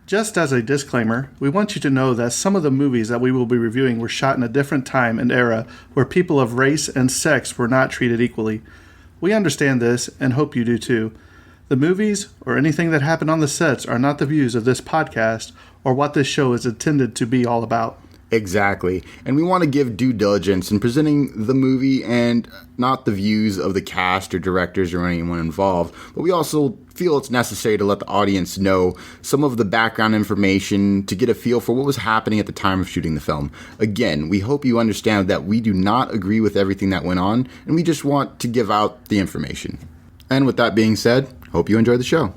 Just as a disclaimer, we want you to know that some of the movies that we will be reviewing were shot in a different time and era where people of race and sex were not treated equally. We understand this and hope you do too. The movies or anything that happened on the sets are not the views of this podcast or what this show is intended to be all about. Exactly. And we want to give due diligence in presenting the movie and not the views of the cast or directors or anyone involved. But we also feel it's necessary to let the audience know some of the background information to get a feel for what was happening at the time of shooting the film. Again, we hope you understand that we do not agree with everything that went on, and we just want to give out the information. And with that being said, hope you enjoy the show.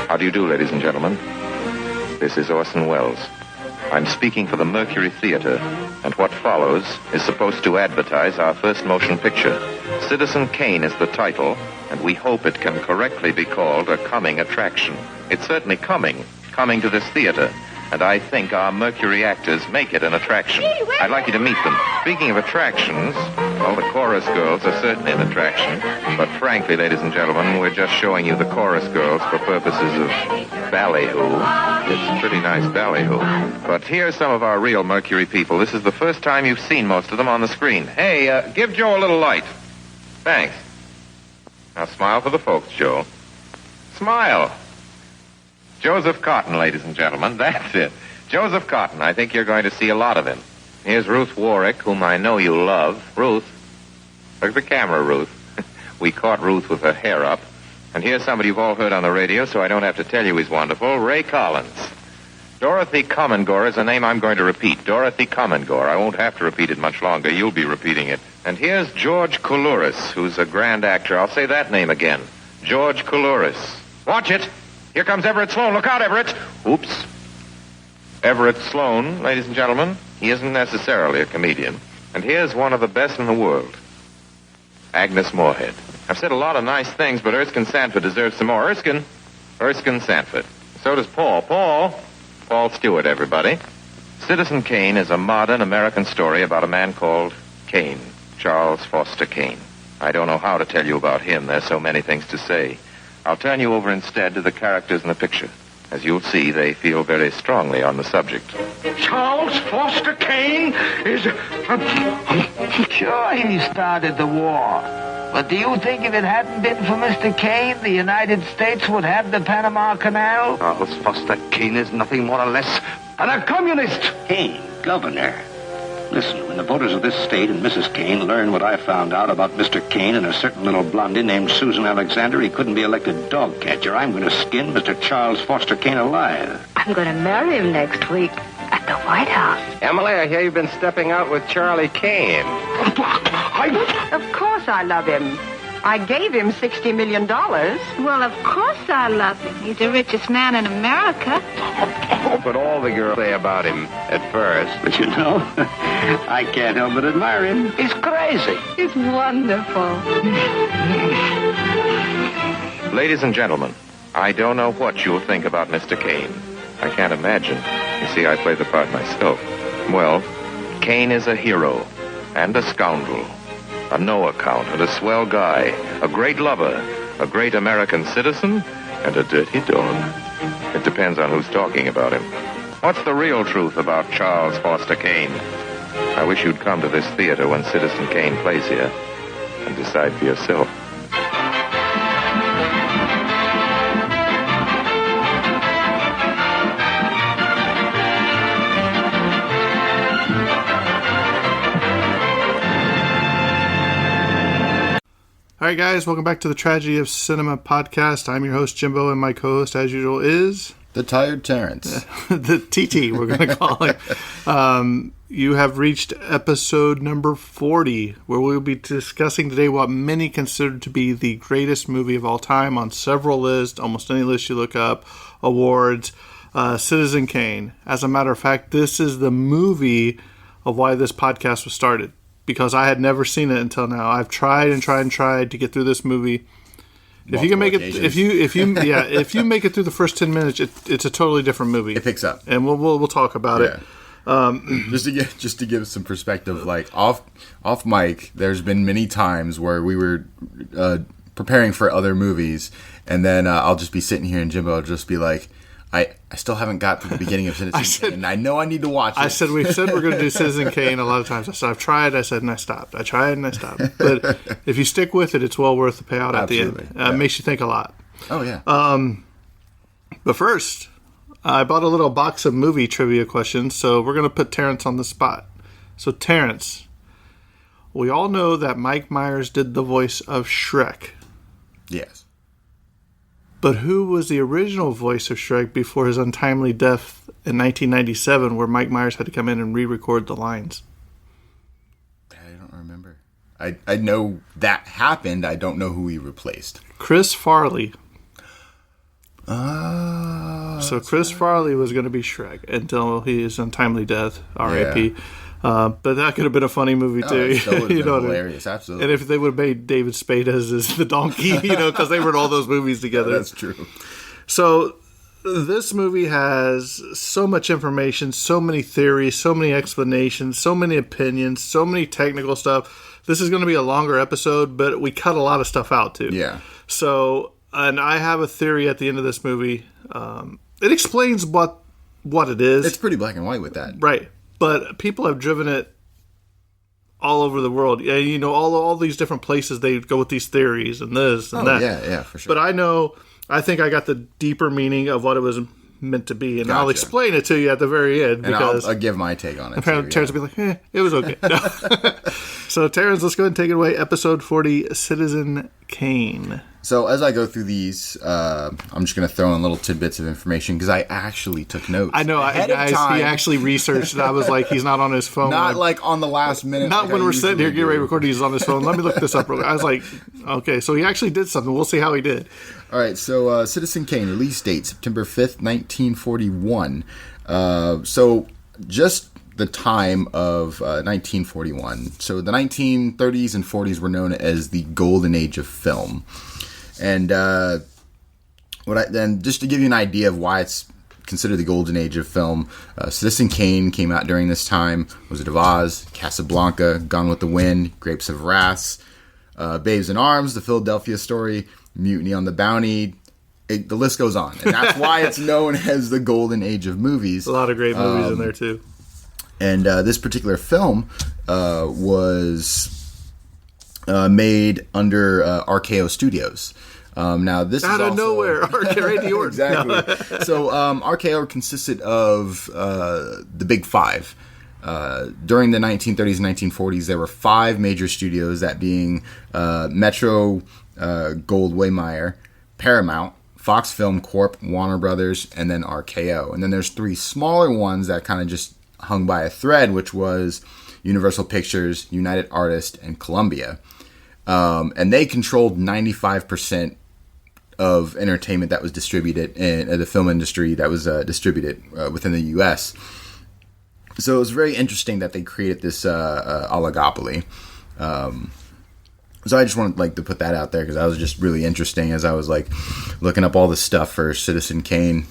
How do you do, ladies and gentlemen? This is Orson Welles. I'm speaking for the Mercury Theater, and what follows is supposed to advertise our first motion picture. Citizen Kane is the title, and we hope it can correctly be called a coming attraction. It's certainly coming to this theater, and I think our Mercury actors make it an attraction. I'd like you to meet them. Speaking of attractions, well, the chorus girls are certainly an attraction, but frankly, ladies and gentlemen, we're just showing you the chorus girls for purposes of ballyhoo. It's pretty nice ballyhoo. But here's some of our real Mercury people. This is the first time you've seen most of them on the screen. Hey, give Joe a little light. Thanks. Now smile for the folks, Joe. Smile. Joseph Cotton, ladies and gentlemen. That's it. Joseph Cotton. I think you're going to see a lot of him. Here's Ruth Warwick, whom I know you love. Ruth. Look at the camera, Ruth. We caught Ruth with her hair up. And here's somebody you've all heard on the radio, so I don't have to tell you he's wonderful. Ray Collins. Dorothy Commongore is a name I'm going to repeat. Dorothy Commongore. I won't have to repeat it much longer. You'll be repeating it. And here's George Coulouris, who's a grand actor. I'll say that name again. George Coulouris. Watch it. Here comes Everett Sloane. Look out, Everett. Oops. Everett Sloane, ladies and gentlemen, he isn't necessarily a comedian. And here's one of the best in the world. Agnes Moorehead. I've said a lot of nice things, but Erskine Sanford deserves some more. Erskine Sanford. So does Paul. Paul Stewart, everybody. Citizen Kane is a modern American story about a man called Kane, Charles Foster Kane. I don't know how to tell you about him. There's so many things to say. I'll turn you over instead to the characters in the picture. As you'll see, they feel very strongly on the subject. Charles Foster Kane is... Sure, he started the war. But do you think if it hadn't been for Mr. Kane, the United States would have the Panama Canal? Charles Foster Kane is nothing more or less than a communist. Kane, governor. Listen, when the voters of this state and Mrs. Kane learn what I found out about Mr. Kane and a certain little blondie named Susan Alexander, he couldn't be elected dog catcher. I'm going to skin Mr. Charles Foster Kane alive. I'm going to marry him next week at the White House. Emily, I hear you've been stepping out with Charlie Kane. Of course I love him. I gave him $60 million. Well, of course I love him. He's the richest man in America. That's what all the girls say about him at first. But you know, I can't help but admire him. He's crazy. He's wonderful. Ladies and gentlemen, I don't know what you'll think about Mr. Kane. I can't imagine. You see, I play the part myself. Well, Kane is a hero and a scoundrel. A no account and a swell guy, a great lover, a great American citizen, and a dirty dog. It depends on who's talking about him. What's the real truth about Charles Foster Kane? I wish you'd come to this theater when Citizen Kane plays here and decide for yourself. All right, guys, welcome back to the Tragedy of Cinema podcast. I'm your host, Jimbo, and my co-host, as usual, is... The Tired Terrence. the TT, we're going to call him. You have reached episode number 40, where we'll be discussing today what many consider to be the greatest movie of all time on several lists, almost any list you look up, awards, Citizen Kane. As a matter of fact, this is the movie of why this podcast was started, because I had never seen it until now. I've tried to get through this movie. If you can make it, if you make it through the first 10 minutes, it's a totally different movie. It picks up, and we'll talk about it. Just to give some perspective, like off mic, there's been many times where we were preparing for other movies, and then I'll just be sitting here, and Jimbo will just be like, I still haven't got to the beginning of Citizen Kane, and I know I need to watch it. We've said we're going to do Citizen Kane a lot of times. I said, I've tried, I said, and I stopped. I tried, and I stopped. But if you stick with it, it's well worth the payout at the end. It makes you think a lot. Oh, yeah. But first, I bought a little box of movie trivia questions, so we're going to put Terrence on the spot. So, Terrence, we all know that Mike Myers did the voice of Shrek. Yes. But who was the original voice of Shrek before his untimely death in 1997, where Mike Myers had to come in and re-record the lines? I don't remember. I know that happened. I don't know who he replaced. Chris Farley. So Chris Farley was going to be Shrek until his untimely death, R.I.P. Yeah. But that could have been a funny movie too. That would have been hilarious, absolutely. And if they would have made David Spade as the donkey, because they were in all those movies together. Yeah, that's true. So this movie has so much information, so many theories, so many explanations, so many opinions, so many technical stuff. This is going to be a longer episode, but we cut a lot of stuff out too. Yeah. So, and I have a theory at the end of this movie. It explains what it is. It's pretty black and white with that. Right. But people have driven it all over the world. Yeah, all these different places they go with these theories and this and that. Yeah, for sure. But I think I got the deeper meaning of what it was meant to be, and Gotcha. I'll explain it to you at the very end. And because I'll give my take on it. Apparently, Terrence will be like, it was okay. So, Terrence, let's go ahead and take it away. Episode 40, Citizen Kane. So as I go through these, I'm just going to throw in little tidbits of information because I actually took notes. I know, guys. He actually researched it. I was like, he's not on his phone. Not like on the last minute. Not when we're sitting here getting ready to record. He's on his phone. Let me look this up real quick. I was like, okay, so he actually did something. We'll see how he did. All right, so Citizen Kane, release date, September 5th, 1941. So just the time of 1941. So the 1930s and 40s were known as the golden age of film. And then just to give you an idea of why it's considered the golden age of film, Citizen Kane came out during this time. Wizard of Oz, Casablanca, Gone with the Wind, Grapes of Wrath, Babes in Arms, The Philadelphia Story, Mutiny on the Bounty. The list goes on. And that's why it's known as the golden age of movies. A lot of great movies in there too. And this particular film was made under RKO Studios. Now this out is of nowhere, RKO. Exactly. So RKO consisted of the Big Five. During the 1930s and 1940s, there were 5 major studios, that being Metro Goldwyn Mayer, Paramount, Fox Film Corp, Warner Brothers, and then RKO. And then there's 3 smaller ones that kind of just hung by a thread, which was Universal Pictures, United Artists, and Columbia. And they controlled 95% of entertainment that was distributed in the film industry that was distributed within the U.S. So it was very interesting that they created this oligopoly. So I just wanted to put that out there because that was just really interesting as I was looking up all the stuff for Citizen Kane.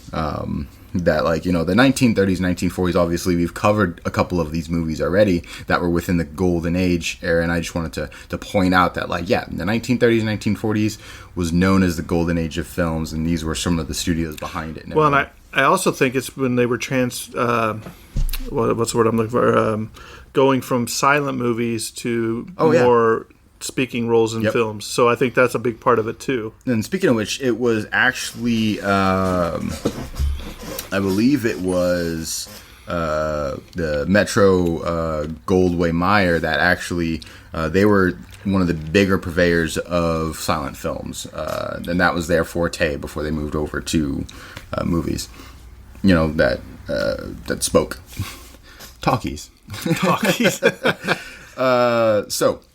That the 1930s, 1940s, obviously we've covered a couple of these movies already that were within the golden age era, and I just wanted to point out that the 1930s, 1940s was known as the golden age of films, and these were some of the studios behind it. Well, and I also think it's when they were what's the word I'm looking for? Going from silent movies to more speaking roles in films. So I think that's a big part of it too. And speaking of which, it was actually I believe it was the Metro Goldwyn Mayer that actually they were one of the bigger purveyors of silent films, and that was their forte before they moved over to movies. That spoke talkies.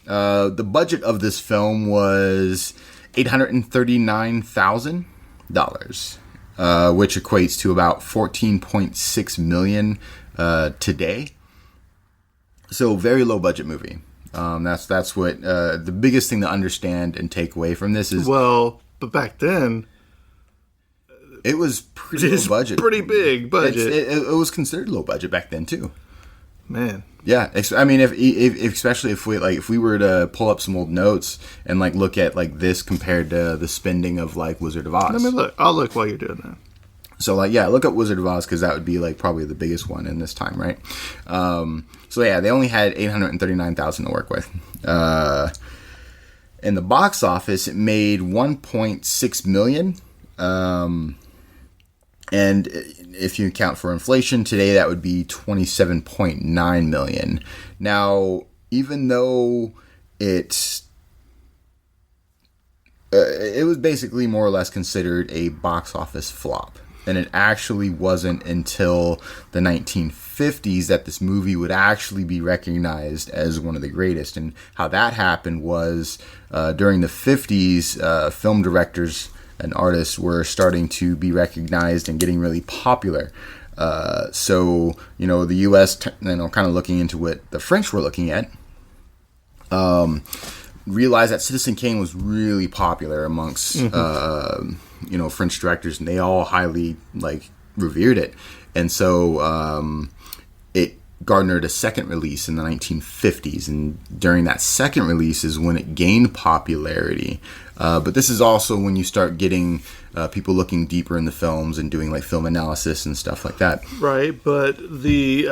The budget of this film was $839,000, which equates to about $14.6 million today. So very low budget movie. That's what the biggest thing to understand and take away from this is. Well, but back then, it was pretty low budget. Pretty big budget. It was considered low budget back then too. Man. Yeah, I mean, if especially if we were to pull up some old notes and like look at like this compared to the spending of like Wizard of Oz. Let me look. I'll look while you're doing that. So look up Wizard of Oz because that would be like probably the biggest one in this time, right? They only had $839,000 to work with. In the box office, it made $1.6 million. And if you account for inflation today, that would be $27.9 million. Now, even though it was basically more or less considered a box office flop, and it actually wasn't until the 1950s that this movie would actually be recognized as one of the greatest. And how that happened was during the 50s, film directors and artists were starting to be recognized and getting really popular. The U.S., kind of looking into what the French were looking at, realized that Citizen Kane was really popular amongst, French directors, and they all highly revered it. And so it garnered a second release in the 1950s, and during that second release is when it gained popularity. But this is also when you start getting people looking deeper in the films and doing film analysis and stuff like that. Right, but the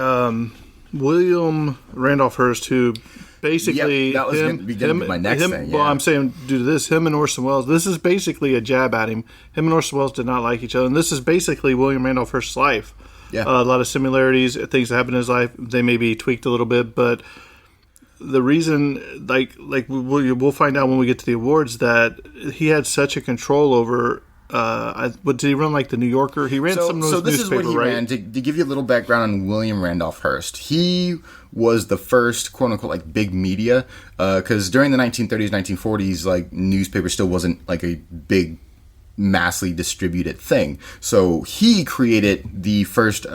William Randolph Hearst, who basically that was going to be my next thing. Yeah. Well, I'm saying due to this, him and Orson Welles, this is basically a jab at him. Him and Orson Welles did not like each other, and this is basically William Randolph Hearst's life. Yeah, a lot of similarities, things that happened in his life. They may be tweaked a little bit, but the reason, we'll find out when we get to the awards, that he had such a control over. Did he run the New Yorker? He ran some of those So this newspaper, is what he ran. To give you a little background on William Randolph Hearst, he was the first quote unquote big media, because during the 1930s, 1940s, newspaper still wasn't a big, massively distributed thing. So he created the first.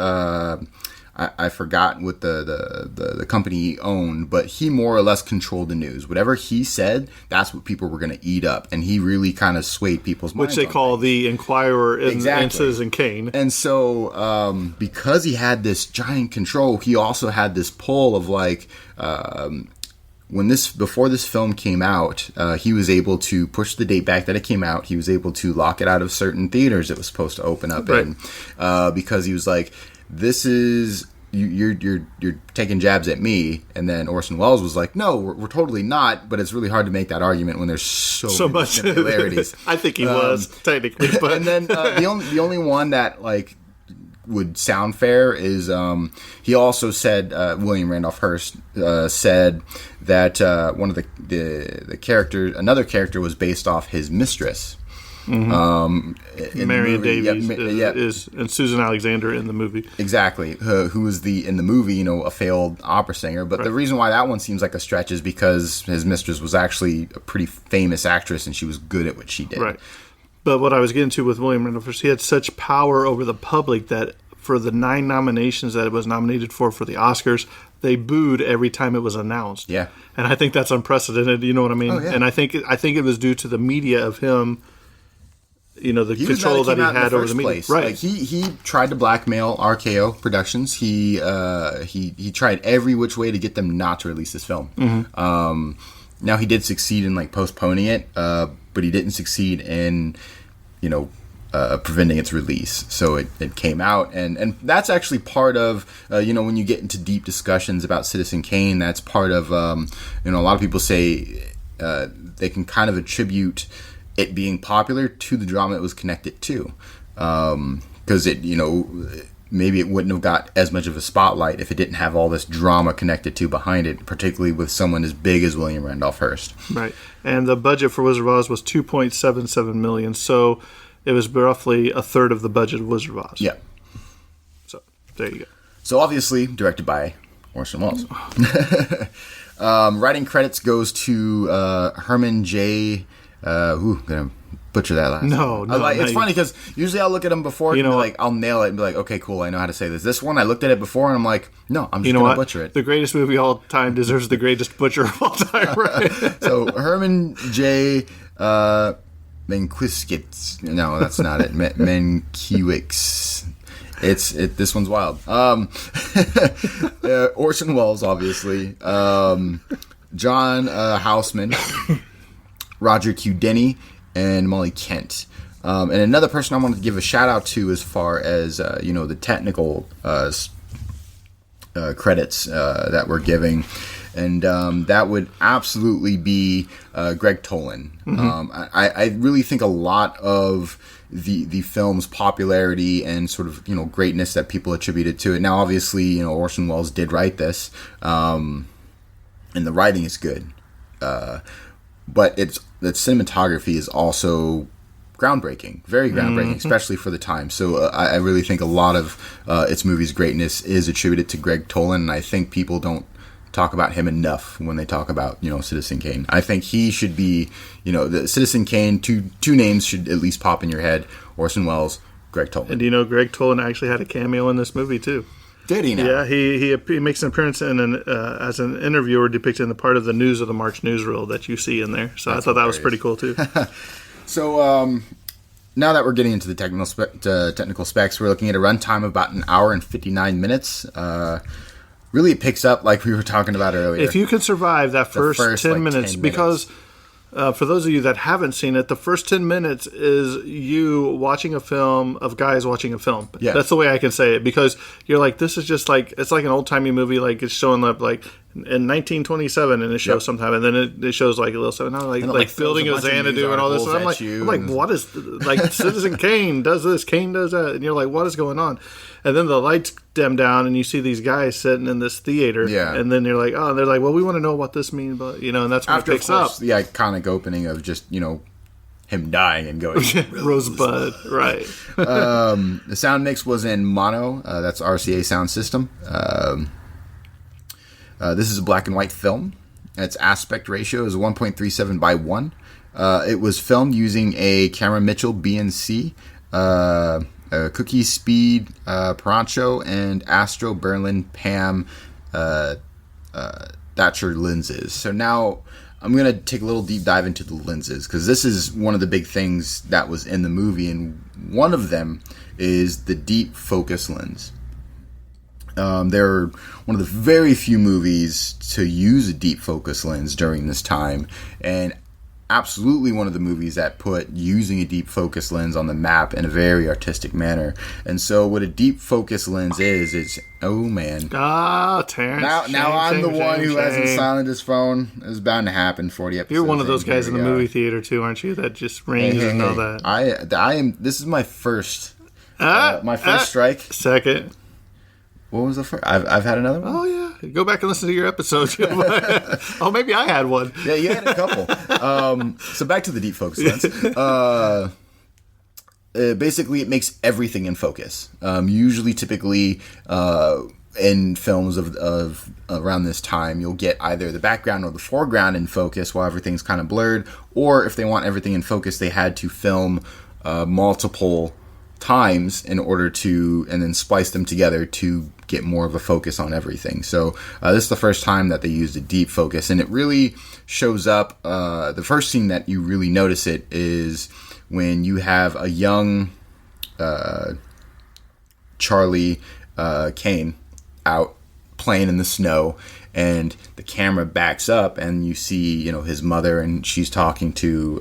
I forgot what the company he owned, but he more or less controlled the news. Whatever he said, that's what people were going to eat up, and he really kind of swayed people's minds. Which they call the Inquirer in Citizen Kane. And so, because he had this giant control, he also had this pull of before this film came out, he was able to push the date back that it came out. He was able to lock it out of certain theaters it was supposed to open up in, because he was like, "This is you're taking jabs at me." And then Orson Welles was like, "No, we're totally not." But it's really hard to make that argument when there's so much similarities. I think he was technically, but and then the only one that would sound fair is he also said, William Randolph Hearst said that one of the characters, another character, was based off his mistress. Mm-hmm. Marion Davies is and Susan Alexander in the movie. Exactly, who was in the movie, a failed opera singer. But the reason why that one seems like a stretch is because his mistress was actually a pretty famous actress, and she was good at what she did. Right. But what I was getting to with William Randolph Hearst, he had such power over the public that for the 9 nominations that it was nominated for the Oscars, they booed every time it was announced. Yeah, and I think that's unprecedented. You know what I mean? Oh, yeah. And I think it was due to the media of him. The control that he had over the media. Right. He tried to blackmail RKO Productions. He tried every which way to get them not to release this film. Mm-hmm. Now he did succeed in postponing it, but he didn't succeed in preventing its release. So it came out, and that's actually part of when you get into deep discussions about Citizen Kane. That's part of a lot of people say they can kind of attribute it being popular to the drama it was connected to, because maybe it wouldn't have got as much of a spotlight if it didn't have all this drama connected to behind it, particularly with someone as big as William Randolph Hearst. Right. And the budget for Wizard of Oz was $2.77 million, so it was roughly a third of the budget of Wizard of Oz. Yeah. So there you go. So obviously directed by Orson Welles. Writing credits goes to Herman J. Gonna butcher that last. No. It's funny because usually I'll look at them before, You know and what? I'll nail it and be like, okay, cool, I know how to say this. This one, I looked at it before, and I'm like, no, I'm just gonna butcher it. The greatest movie of all time deserves the greatest butcher of all time, right? So Herman J. Mankiewicz. No, that's not it. Mankiewicz. This one's wild. Orson Welles, obviously. John Houseman, Roger Q. Denny, and Molly Kent. And another person I wanted to give a shout out to as far as the technical credits that we're giving. And that would absolutely be Greg Tolan. I really think a lot of the film's popularity and sort of greatness that people attributed to it. Now, obviously, Orson Welles did write this, and the writing is good, but the cinematography is also groundbreaking, very groundbreaking, especially for the time. So I really think a lot of its movie's greatness is attributed to Greg Tolan, and I think people don't talk about him enough when they talk about Citizen Kane. I think he should be the Citizen Kane. Two names should at least pop in your head: Orson Welles, Greg Tolan. And do you know Greg Tolan actually had a cameo in this movie too? Did he now? Yeah, he makes an appearance as an interviewer depicted in the part of the News of the March newsreel that you see in there. So I thought that was pretty cool too. So now that we're getting into the technical specs, we're looking at a runtime of about an hour and 59 minutes. Really, it picks up like we were talking about earlier. If you can survive that first 10 minutes, 10 because for those of you that haven't seen it, the first 10 minutes is you watching a film of guys watching a film. Yeah. That's the way I can say it, because you're like, this is just like, it's like an old-timey movie, like it's showing up like in 1927 and it shows sometime, and then it shows like a little stuff, and I'm like building a Xanadu and all this, and I'm like, what is, like Citizen Kane does this, Kane does that, and you're like, what is going on? And then the lights dim down, and you see these guys sitting in this theater, and then you're like, oh, and they're like, well, we want to know what this means, but and that's when after it picks up. The iconic opening of just him dying and going Rosebud, right? The sound mix was in mono. That's RCA sound system. This is a black and white film. Its aspect ratio is 1.37 by 1. It was filmed using a Camera Mitchell BNC, Cookie Speed Parancho, and Astro Berlin Pam Thatcher lenses. So now I'm going to take a little deep dive into the lenses, because this is one of the big things that was in the movie, and one of them is the deep focus lens. They're one of the very few movies to use a deep focus lens during this time, and absolutely one of the movies that put using a deep focus lens on the map in a very artistic manner. And so what a deep focus lens is oh man. Terrence. Now I'm the one who hasn't silenced his phone. It's bound to happen 40 episodes. You're one of those guys in the movie theater too, aren't you? That just rings and all that. I am. This is my first strike. Second. What was the first? I've had another one. Oh yeah, go back and listen to your episodes. Oh, maybe I had one. Yeah, you had a couple. So back to the deep focus lens. Basically, it makes everything in focus. Typically, in films of around this time, you'll get either the background or the foreground in focus while everything's kind of blurred. Or if they want everything in focus, they had to film multiple times in order to, and then splice them together to get more of a focus on everything. So this is the first time that they used a deep focus, and it really shows up. The first scene that you really notice it is when you have a young Charlie Kane out playing in the snow, and the camera backs up, and you see his mother, and she's talking to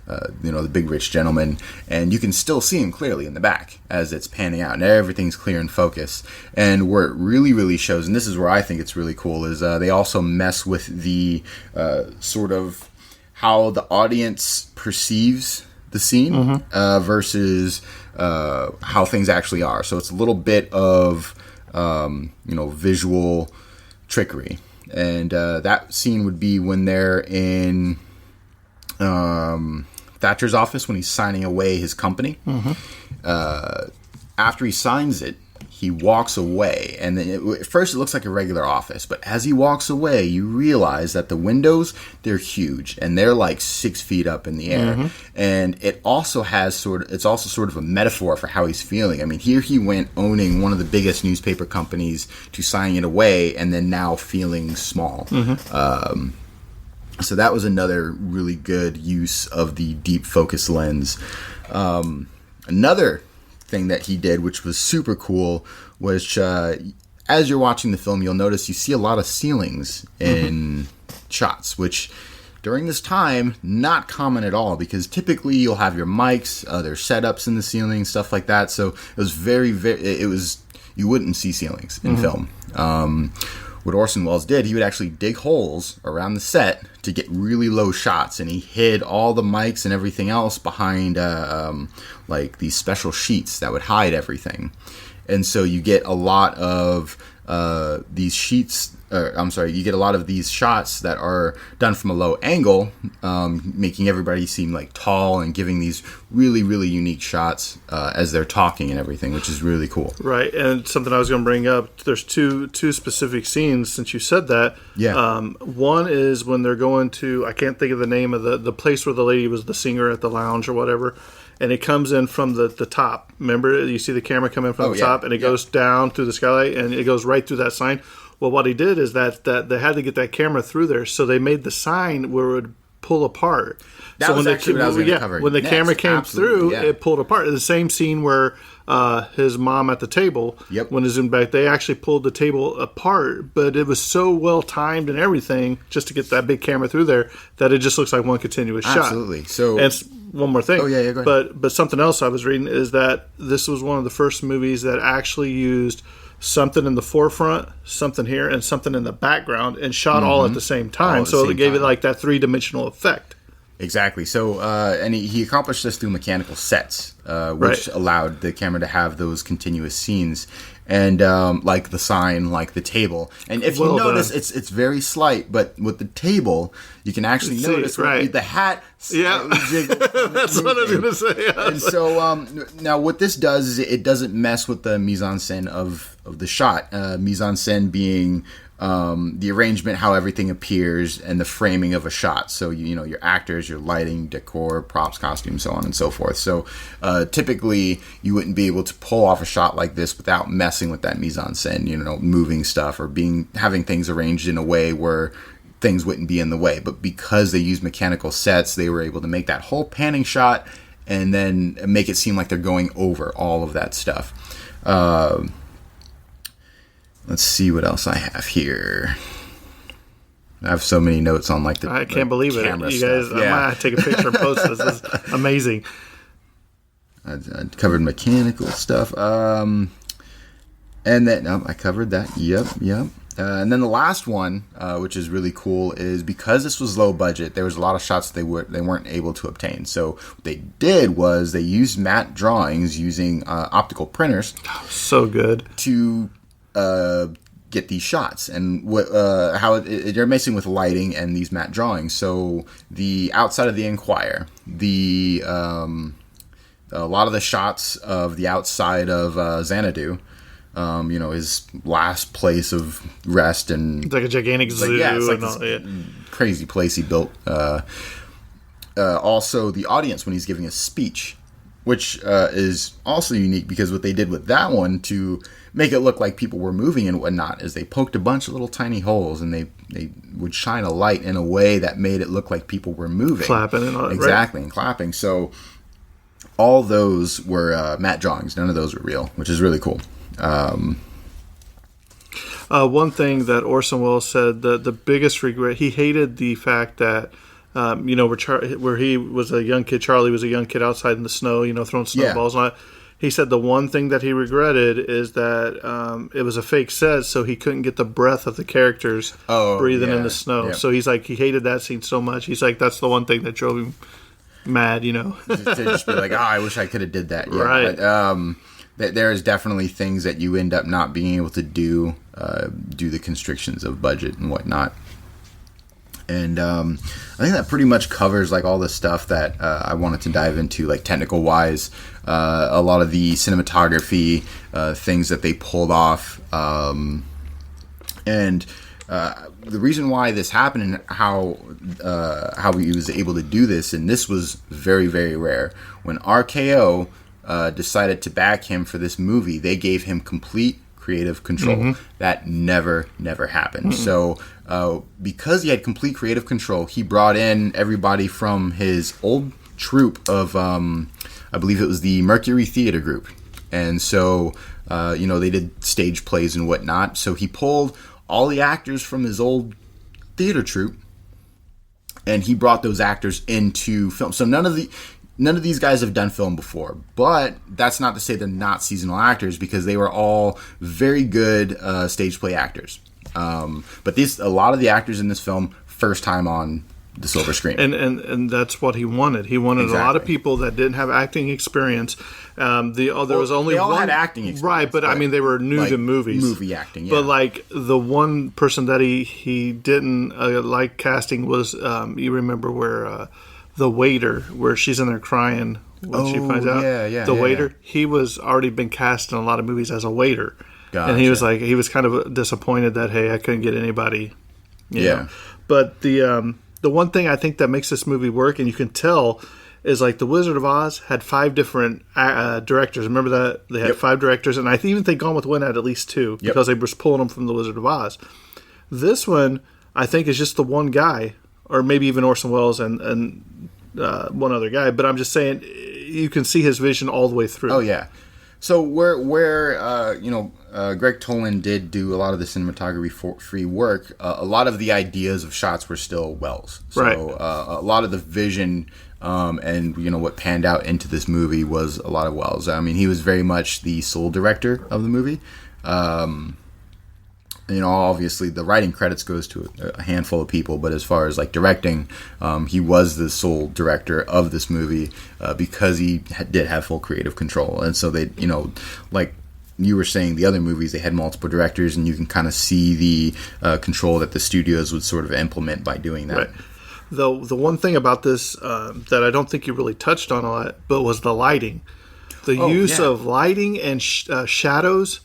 the big rich gentleman, and you can still see him clearly in the back as it's panning out, and everything's clear in focus. And where it really, really shows, and this is where I think it's really cool, is they also mess with the sort of how the audience perceives the scene versus how things actually are. So it's a little bit of visual trickery, and that scene would be when they're in Thatcher's office when he's signing away his company. After he signs it, he walks away, and then at first it looks like a regular office, but as he walks away, you realize that the windows, they're huge, and they're like 6 feet up in the air. And it also it's also sort of a metaphor for how he's feeling. I mean, here he went owning one of the biggest newspaper companies to signing it away, and then now feeling small. So that was another really good use of the deep focus lens. Another thing that he did, which was super cool, was as you're watching the film, you'll notice you see a lot of ceilings in shots, which during this time, not common at all, because typically you'll have your mics, other setups in the ceiling, stuff like that. So it was you wouldn't see ceilings in film. What Orson Welles did, he would actually dig holes around the set to get really low shots, and he hid all the mics and everything else behind like these special sheets that would hide everything. And so you get a lot of these sheets. You get a lot of these shots that are done from a low angle, making everybody seem like tall and giving these really, really unique shots as they're talking and everything, which is really cool. Right, and something I was going to bring up, there's two specific scenes since you said that. Yeah. One is when they're going to, I can't think of the name of the place where the lady was the singer at the lounge or whatever, and it comes in from the top. Remember, you see the camera come in from the top, and it goes down through the skylight, and it goes right through that sign. Well, what he did is that they had to get that camera through there, so they made the sign where it would pull apart. That so was when actually what I was going to cover. When the camera came through, yeah. it pulled apart. The same scene where his mom at the table, when it zoomed back, they actually pulled the table apart, but it was so well timed and everything just to get that big camera through there that it just looks like one continuous shot. Absolutely. So, and one more thing. Oh, yeah, go ahead. But something else I was reading is that this was one of the first movies that actually used something in the forefront, something here, and something in the background, and shot all at the same time. So it gave it like that three-dimensional effect. Exactly. So, and he accomplished this through mechanical sets, which allowed the camera to have those continuous scenes, and like the sign, like the table. And if you notice, it's very slight, but with the table, you can actually notice the hat. Yeah, that's what I was going to say. And so now what this does is it doesn't mess with the mise-en-scène of the shot. Mise-en-scène being the arrangement, how everything appears, and the framing of a shot. So, your actors, your lighting, decor, props, costumes, so on and so forth. So, typically, you wouldn't be able to pull off a shot like this without messing with that mise-en-scène, moving stuff or having things arranged in a way where things wouldn't be in the way. But because they use mechanical sets, they were able to make that whole panning shot and then make it seem like they're going over all of that stuff. Let's see what else I have here. I have so many notes on I can't believe it. You guys, I might have to take a picture and post this. This is amazing. I covered mechanical stuff. And then I covered that. Yep. And then the last one, which is really cool, is because this was low budget, there was a lot of shots they weren't able to obtain. So what they did was they used matte drawings using optical printers. So good. To get these shots, and how they're messing with lighting and these matte drawings. So the outside of the Enquirer, a lot of the shots of the outside of Xanadu, his last place of rest, and it's like a gigantic zoo. It's like this crazy place he built. Also, the audience when he's giving a speech, which is also unique because what they did with that one to make it look like people were moving and whatnot is they poked a bunch of little tiny holes, and they would shine a light in a way that made it look like people were moving. Clapping and all that. Exactly, right? And clapping. So all those were matte drawings. None of those were real, which is really cool. One thing that Orson Welles said, the biggest regret, he hated the fact that where he was a young kid, Charlie was a young kid outside in the snow, throwing snowballs and all that. He said the one thing that he regretted is that it was a fake set, so he couldn't get the breath of the characters breathing in the snow. Yeah. So he's like, he hated that scene so much. He's like, that's the one thing that drove him mad, to just be like, oh, I wish I could have did that. Yeah, Right. But, there is definitely things that you end up not being able to do due to the constrictions of budget and whatnot. And I think that pretty much covers like all the stuff that I wanted to dive into, like technical wise. A lot of the cinematography, things that they pulled off, and the reason why this happened and how he was able to do this, and this was very, very rare. When RKO decided to back him for this movie, they gave him complete creative control. That never happened. So because he had complete creative control, he brought in everybody from his old troupe of I believe it was the Mercury Theater Group, and so they did stage plays and whatnot. So he pulled all the actors from his old theater troupe, and he brought those actors into film. So none of these guys have done film before, but that's not to say they're not seasonal actors, because they were all very good stage play actors. But a lot of the actors in this film, first time on the silver screen, and that's what he wanted. He wanted a lot of people that didn't have acting experience. There was only they all one had acting experience, right? But I mean, they were new to movies, movie acting. Yeah. But like the one person that he didn't like casting was you remember where the waiter, where she's in there crying when she finds out. The waiter, he was already been cast in a lot of movies as a waiter. Gotcha. And he was kind of disappointed that, hey, I couldn't get anybody. You know. But the one thing I think that makes this movie work, and you can tell, is like The Wizard of Oz had 5 different directors. Remember that? They had 5 directors, and I even think Gone with the Wind had at least 2 because they were pulling them from The Wizard of Oz. This one, I think, is just the one guy, or maybe even Orson Welles and one other guy. But I'm just saying, you can see his vision all the way through. Oh, yeah. So where Greg Toland did do a lot of the cinematography-free work, a lot of the ideas of shots were still Welles. So a lot of the vision and what panned out into this movie was a lot of Welles. I mean, he was very much the sole director of the movie. Obviously the writing credits goes to a handful of people, but as far as like directing, he was the sole director of this movie because he did have full creative control. And so they, like you were saying, the other movies, they had multiple directors, and you can kind of see the control that the studios would sort of implement by doing that. Right. The one thing about this that I don't think you really touched on a lot, but was the lighting. The use of lighting and shadows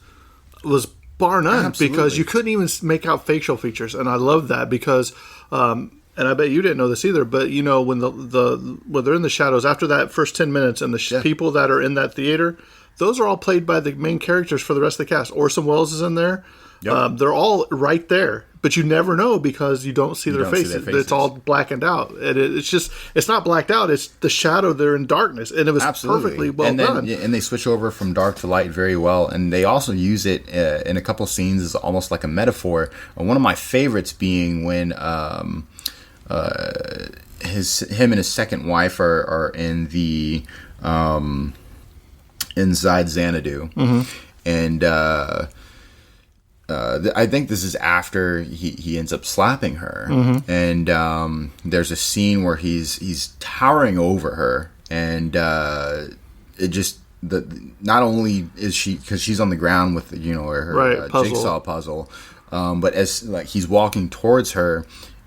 was bar none. Absolutely. Because you couldn't even make out facial features, and I love that because, and I bet you didn't know this either, but when when they're in the shadows after that first 10 minutes, and the people that are in that theater, those are all played by the main characters for the rest of the cast. Orson Welles is in there. Yep. They're all right there, but you never know because you don't see their faces. It's all blackened out, and it's not blacked out. It's the shadow. They're in darkness, and it was perfectly well done. And they switch over from dark to light very well, and they also use it in a couple scenes as almost like a metaphor. One of my favorites being when him and his second wife are in the inside Xanadu, and I think this is after he ends up slapping her, and there's a scene where he's towering over her, and it just not only is she, because she's on the ground with her jigsaw puzzle, but as like he's walking towards her.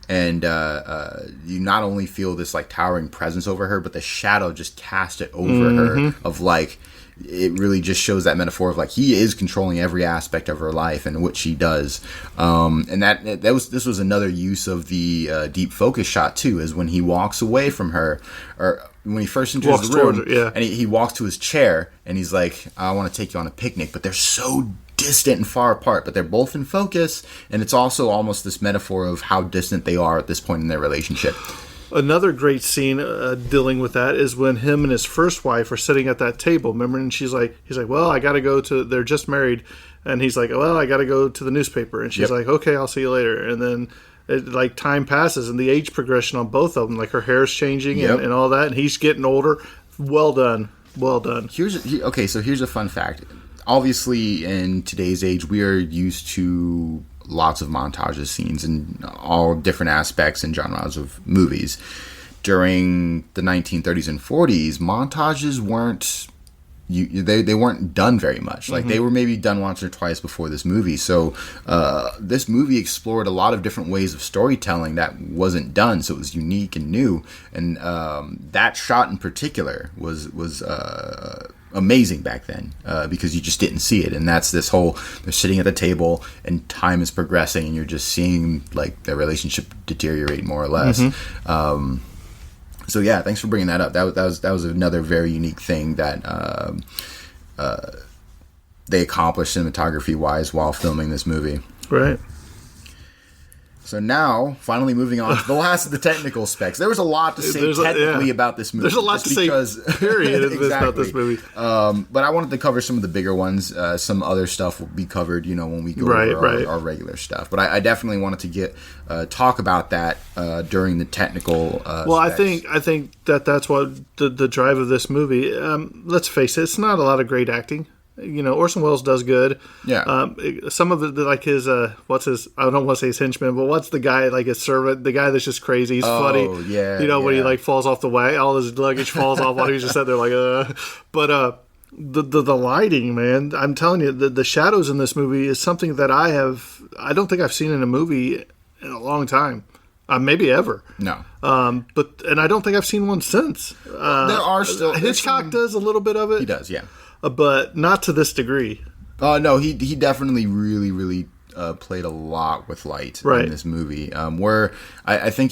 And you not only feel this like towering presence over her, but the shadow just cast it over her of like, it really just shows that metaphor of like he is controlling every aspect of her life and what she does. And this was another use of the deep focus shot too, is when he walks away from her, or when he first enters the room, and he walks to his chair and he's like, I want to take you on a picnic, but they're so distant and far apart, but they're both in focus, and it's also almost this metaphor of how distant they are at this point in their relationship. Another great scene dealing with that is when him and his first wife are sitting at that table. Remember, and he's like, well, I got to go to, they're just married, and he's like, well, I got to go to the newspaper, and she's like, okay, I'll see you later. And then like time passes, and the age progression on both of them, like her hair's changing and all that, and he's getting older. Well done. Here's a fun fact. Obviously, in today's age, we are used to lots of montages, scenes, and all different aspects and genres of movies. during the 1930s and 40s, montages weren't they weren't done very much. Like they were maybe done once or twice before this movie. So this movie explored a lot of different ways of storytelling that wasn't done. So it was unique and new. And that shot in particular was amazing back then because you just didn't see it. And that's this whole, they're sitting at the table and time is progressing and you're just seeing like their relationship deteriorate more or less. So yeah, thanks for bringing that up. That was another very unique thing that they accomplished cinematography wise while filming this movie. Right. So now, finally moving on to the last of the technical specs. There was a lot to say technically about this movie. There's a lot to say, period, about this movie. But I wanted to cover some of the bigger ones. Some other stuff will be covered, when we go over our regular stuff. But I definitely wanted to talk about that during the technical specs. I think that's what the drive of this movie. Let's face it, it's not a lot of great acting. Orson Welles does good. Yeah. Some of it, like his, what's his, I don't want to say his henchman, but what's the guy, like his servant, the guy that's just crazy. He's funny. Yeah. When he like falls off the wagon, all his luggage falls off while he's just sitting there like, But the lighting, man, I'm telling you, the shadows in this movie is something that I don't think I've seen in a movie in a long time. Maybe ever. No. And I don't think I've seen one since. There are still... Hitchcock does a little bit of it. He does, yeah. But not to this degree. No, he definitely really, really played a lot with light in this movie. Where I think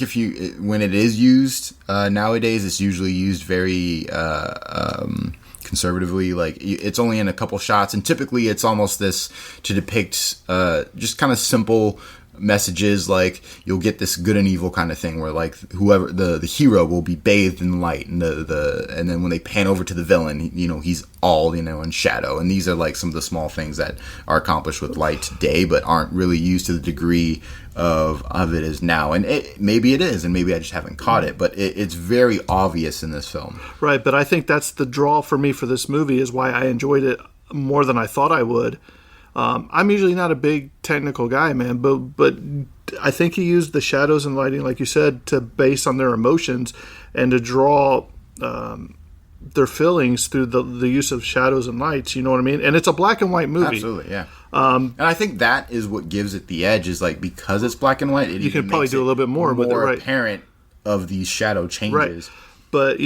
when it is used nowadays, it's usually used very conservatively. Like it's only in a couple shots, and typically it's almost this to depict just kind of simple messages, like you'll get this good and evil kind of thing where like whoever the hero will be bathed in light, and and then when they pan over to the villain, he's all in shadow. And these are like some of the small things that are accomplished with light today but aren't really used to the degree of it is now. And maybe it is, and maybe I just haven't caught it, but it's very obvious in this film. Right. But I think that's the draw for me for this movie, is why I enjoyed it more than I thought I would. I'm usually not a big technical guy, man, but I think he used the shadows and lighting, like you said, to base on their emotions and to draw their feelings through the use of shadows and lights. You know what I mean? And it's a black and white movie. Absolutely, yeah. And I think that is what gives it the edge. Is like because it's black and white, you can probably do a little bit more apparent of these shadow changes. Right. But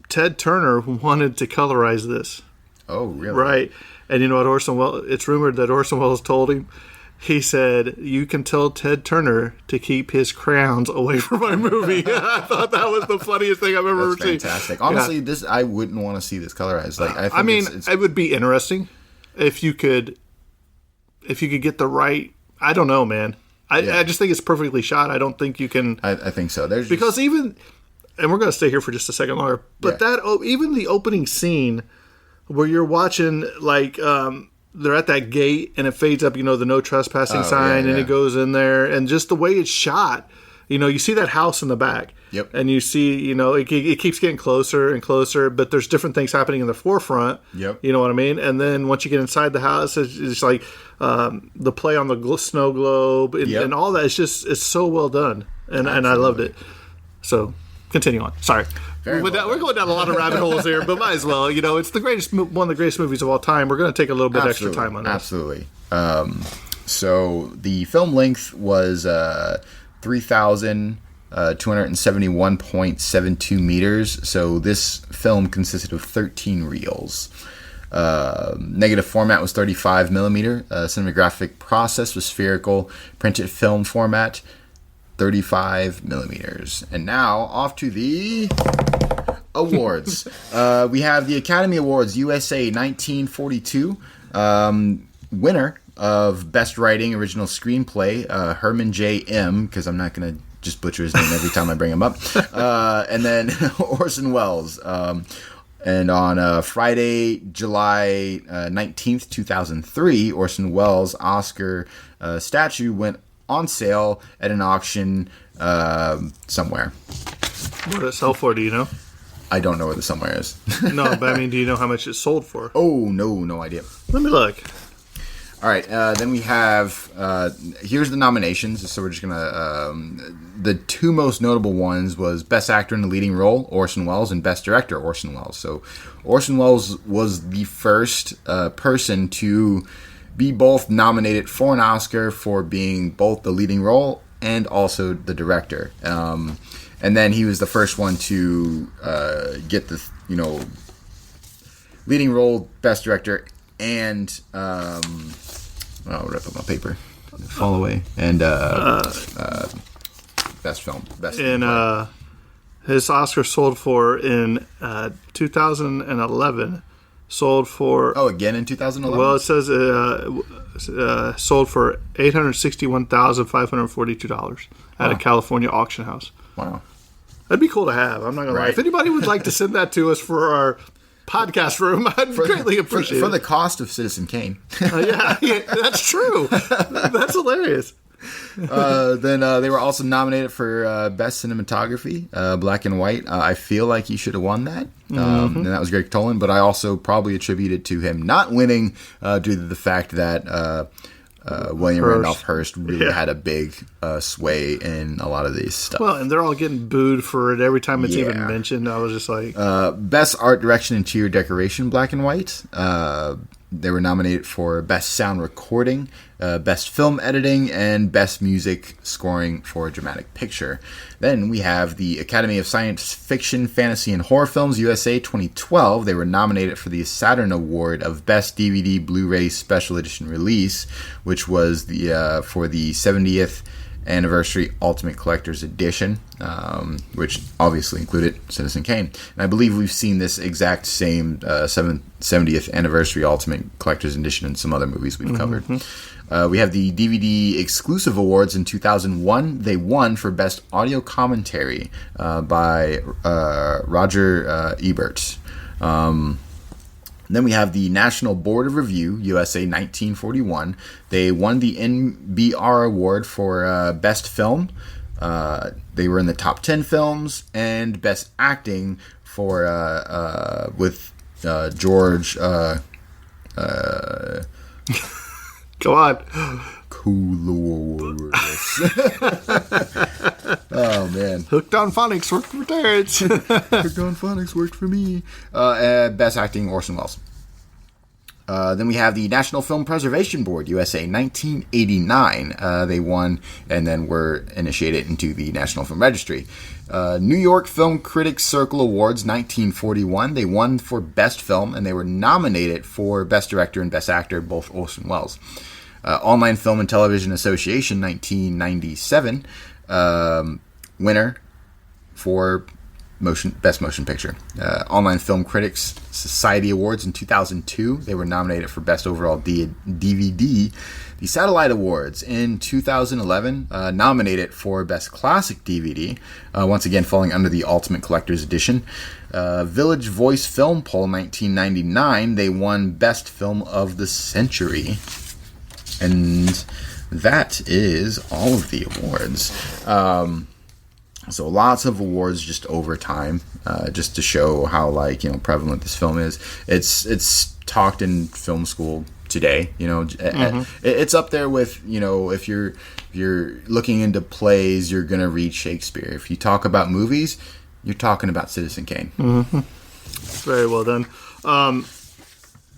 Ted Turner wanted to colorize this. Oh, really? Right. And you know what it's rumored that Orson Welles told him? He said, "You can tell Ted Turner to keep his crayons away from my movie." I thought that was the funniest thing I've ever seen. Fantastic. Honestly, I wouldn't want to see this colorized. Like, I think it would be interesting if you could get the right. I don't know, man. I just think it's perfectly shot. I don't think you can. I think so. Because even, and we're going to stay here for just a second longer. But even the opening scene, where you're watching, like, they're at that gate and it fades up, the no trespassing sign, and it goes in there, and just the way it's shot, you see that house in the back. Yep. And you see, it keeps getting closer and closer, but there's different things happening in the forefront. Yep. You know what I mean? And then once you get inside the house, it's like the play on the snow globe and all that. It's so well done. And I loved it. So, continue on. Sorry. We're going down a lot of rabbit holes here, but might as well. It's one of the greatest movies of all time. We're going to take a little bit extra time on that. Absolutely. So the film length was 3,271.72 meters. So this film consisted of 13 reels. Negative format was 35 millimeter. Cinematographic process was spherical. Printed film format, 35 millimeters. And now off to the awards. We have the Academy Awards USA 1942. Winner of Best Writing Original Screenplay, Herman J. M., because I'm not going to just butcher his name every time I bring him up. And then Orson Welles. And on Friday, July 19th, 2003, Orson Welles' Oscar statue went on sale at an auction somewhere. What did it sell for, do you know? I don't know where the somewhere is. No, but I mean, do you know how much it sold for? Oh, no idea. Let me look. All right, then we have, here's the nominations. So we're just going to, the two most notable ones was Best Actor in the Leading Role, Orson Welles, and Best Director, Orson Welles. So Orson Welles was the first person to be both nominated for an Oscar for being both the leading role and also the director. And then he was the first one to get the, leading role, Best Director, and I'll rip up my paper. Fall Away and best film. His Oscar sold for in 2011. Sold for again in 2011. Well, it says sold for $861,542 at a California auction house. Wow, that'd be cool to have. I'm not gonna lie. If anybody would like to send that to us for our podcast room, I'd greatly appreciate it. For the cost of Citizen Kane. yeah, that's true. That's hilarious. Then they were also nominated for Best Cinematography, Black and White. I feel like he should have won that. And that was Greg Toland, but I also probably attribute it to him not winning due to the fact that William Randolph Hearst really had a big sway in a lot of these stuff. Well, and they're all getting booed for it every time it's even mentioned. I was just like... Best Art Direction, Interior Decoration, Black and White. They were nominated for Best Sound Recording, Best Film Editing, and Best Music Scoring for a Dramatic Picture. Then we have the Academy of Science Fiction, Fantasy, and Horror Films USA 2012. They were nominated for the Saturn Award of Best DVD Blu-ray Special Edition Release, which was the for the 70th Anniversary Ultimate Collector's Edition, which obviously included Citizen Kane. And I believe we've seen this exact same 70th Anniversary Ultimate Collector's Edition in some other movies we've covered. We have the DVD Exclusive Awards in 2001. They won for Best Audio Commentary by Roger Ebert. Then we have the National Board of Review, USA 1941. They won the NBR Award for Best Film. They were in the top 10 films, and Best Acting for with George. Go on. Coulouris. Oh man, Hooked on Phonics worked for Terrence. Hooked on Phonics worked for me. Best Acting, Orson Welles. Then we have the National Film Preservation Board, USA 1989. They won and then were initiated into the National Film Registry. New York Film Critics Circle Awards 1941. They won for Best Film, and they were nominated for Best Director and Best Actor, both Orson Welles. Online Film and Television Association 1997. Winner for Best Motion Picture. Online Film Critics Society Awards in 2002. They were nominated for Best Overall DVD. The Satellite Awards in 2011, nominated for Best Classic DVD, once again falling under the Ultimate Collector's Edition. Village Voice Film Poll 1999, they won Best Film of the Century. And that is all of the awards. So lots of awards just over time, just to show how prevalent this film is. It's talked in film school today. It's up there with if you're looking into plays, you're gonna read Shakespeare. If you talk about movies, you're talking about Citizen Kane. Very well done.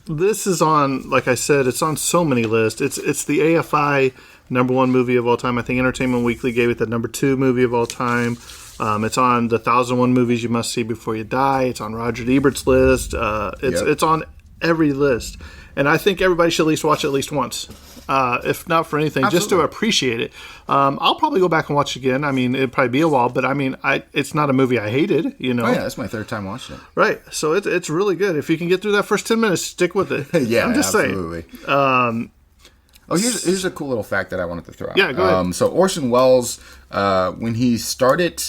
This is on, like I said, it's on so many lists. It's the AFI #1 movie of all time. I think Entertainment Weekly gave it the #2 movie of all time. It's on the 1001 Movies You Must See Before You Die. It's on Roger Ebert's list. It's on every list. And I think everybody should at least watch it at least once. If not for anything, just to appreciate it. I'll probably go back and watch it again. I mean, it'd probably be a while, but I mean, it's not a movie I hated, Oh yeah, that's my third time watching it. Right. So it's really good. If you can get through that first 10 minutes, stick with it. Yeah, I'm just absolutely. saying. Here's a cool little fact that I wanted to throw out. Yeah, go ahead. So Orson Welles, when he started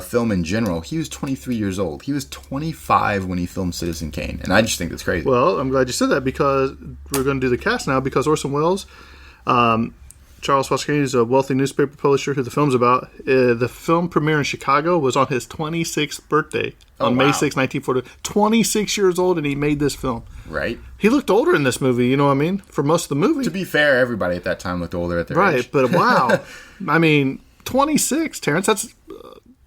film in general, he was 23 years old. He was 25 when he filmed Citizen Kane, and I just think that's crazy. Well, I'm glad you said that, because we're going to do the cast now, because Orson Welles, Charles Foster Kane is a wealthy newspaper publisher who the film's about. The film premiere in Chicago was on his 26th birthday on May 6, 1940. 26 years old, and he made this film. Right. He looked older in this movie, you know what I mean? For most of the movie. To be fair, everybody at that time looked older at their age. Right, but wow. I mean, 26, Terrence. That's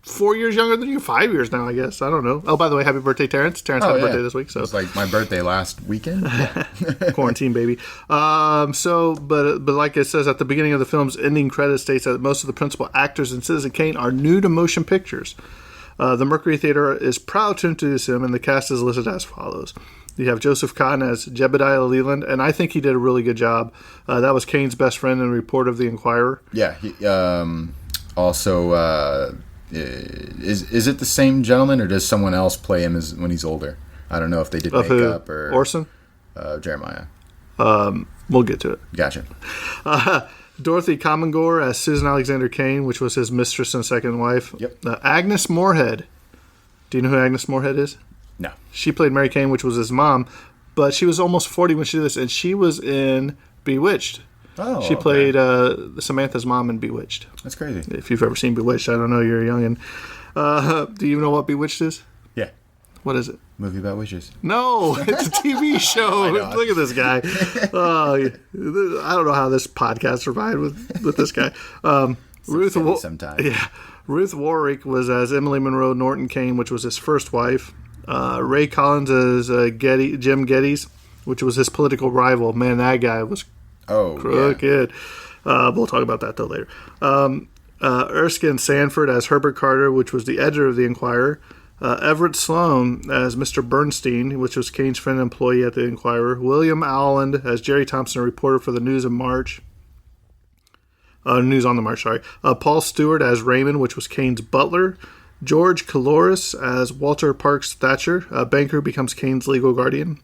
4 years younger than you. 5 years now, I guess. I don't know. Oh, by the way, happy birthday, Terrence. Terrence had a birthday this week. So it was like my birthday last weekend. Yeah. Quarantine, baby. But like it says at the beginning of the film's ending credits states that most of the principal actors in Citizen Kane are new to motion pictures. The Mercury Theater is proud to introduce him, and the cast is listed as follows. You have Joseph Cotton as Jebediah Leland, and I think he did a really good job. That was Kane's best friend and report of the Enquirer. Yeah. He, also... Is it the same gentleman, or does someone else play him when he's older? I don't know if they did makeup or Orson, Jeremiah. We'll get to it. Gotcha. Dorothy Commongore as Susan Alexander Kane, which was his mistress and second wife. Yep. Agnes Moorehead. Do you know who Agnes Moorehead is? No. She played Mary Kane, which was his mom, but she was almost 40 when she did this, and she was in Bewitched. Oh, she played Samantha's mom in Bewitched. That's crazy. If you've ever seen Bewitched, I don't know, you're young. And do you know what Bewitched is? Yeah. What is it? Movie about witches. No, it's a TV show. Look at this guy. I don't know how this podcast survived with this guy. Ruth Warwick was as Emily Monroe Norton Kane, which was his first wife. Ray Collins as Jim Geddes, which was his political rival. Man, that guy was crooked. Yeah. We'll talk about that though later. Erskine Sanford as Herbert Carter, which was the editor of the Enquirer. Everett Sloan as Mr. Bernstein, which was Kane's friend and employee at the Enquirer. William Alland as Jerry Thompson, a reporter for the News on the March. Paul Stewart as Raymond, which was Kane's butler. George Caloris as Walter Parks Thatcher, a banker who becomes Kane's legal guardian.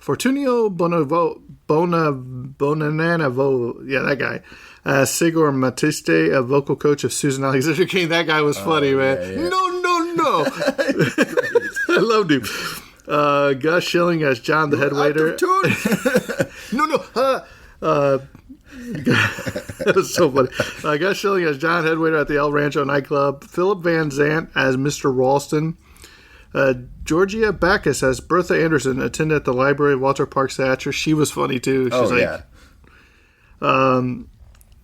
Fortunio Bonanavo, that guy, as Sigur Matiste, a vocal coach of Susan Alexander Kane. That guy was funny, man. Yeah. No. I loved him. Gus Schilling as John the head waiter. That was so funny. Gus Schilling as John, head waiter at the El Rancho nightclub. Philip Van Zandt as Mr. Ralston. Georgia Backus as Bertha Anderson, attendant at the library of Walter Parks Thatcher. She was funny too.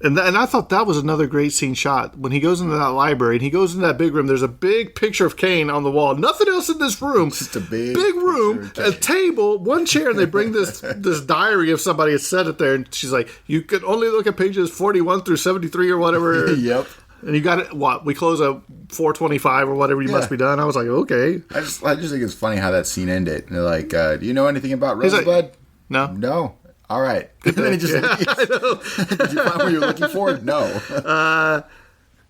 And I thought that was another great scene shot when he goes into that library and he goes into that big room. There's a big picture of Kane on the wall. Nothing else in this room. Just a big room, a table, one chair, and they bring this diary of somebody and set it there. And she's like, "You can only look at pages 41 through 73 or whatever." Yep. And you got it. What? We close at 4:25 or whatever. You must be done. I was like, okay. I just think it's funny how that scene ended. And they're like, "Do you know anything about Rosebud?" Like, no. No. All right. And then he just leaves. Did you find what you're looking for? No.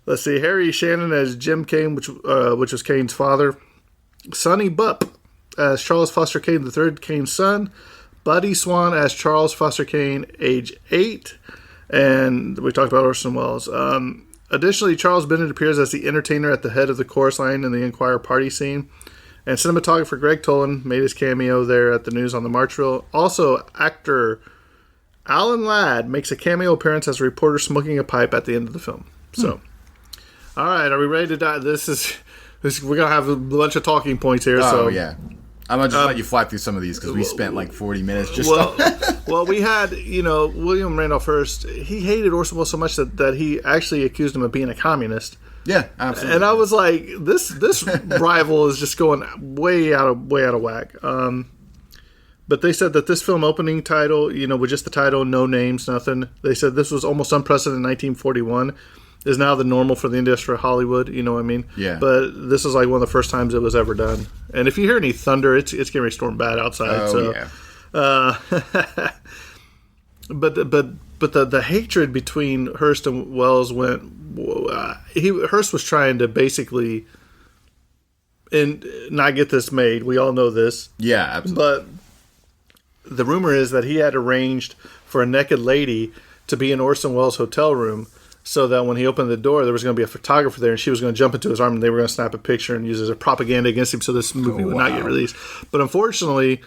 Let's see. Harry Shannon as Jim Kane, which was Kane's father. Sonny Bupp as Charles Foster Kane III, Kane's son. Buddy Swan as Charles Foster Kane, age 8. And we talked about Orson Welles. Additionally, Charles Bennett appears as the entertainer at the head of the chorus line in the Enquirer party scene. And cinematographer Greg Tolan made his cameo there at the News on the March reel. Also, actor Alan Ladd makes a cameo appearance as a reporter smoking a pipe at the end of the film. So, all right, are we ready to die? We're going to have a bunch of talking points here. Oh, yeah. I'm going to just let you fly through some of these because we spent like 40 minutes just Well, we had, William Randolph Hearst. He hated Orson Welles so much that he actually accused him of being a communist. Yeah, absolutely. And I was like, this rival is just going way out of whack. But they said that this film opening title, with just the title, no names, nothing. They said this was almost unprecedented in 1941. Is now the normal for the industry of Hollywood. You know what I mean? Yeah. But this is like one of the first times it was ever done. And if you hear any thunder, it's getting ready to storm bad outside. Oh, yeah. But the hatred between Hearst and Welles went. Hearst was trying to basically not get this made. We all know this. Yeah, absolutely. But the rumor is that he had arranged for a naked lady to be in Orson Welles' hotel room, so that when he opened the door, there was going to be a photographer there, and she was going to jump into his arm, and they were going to snap a picture and use it as a propaganda against him, so this movie would not get released. But unfortunately,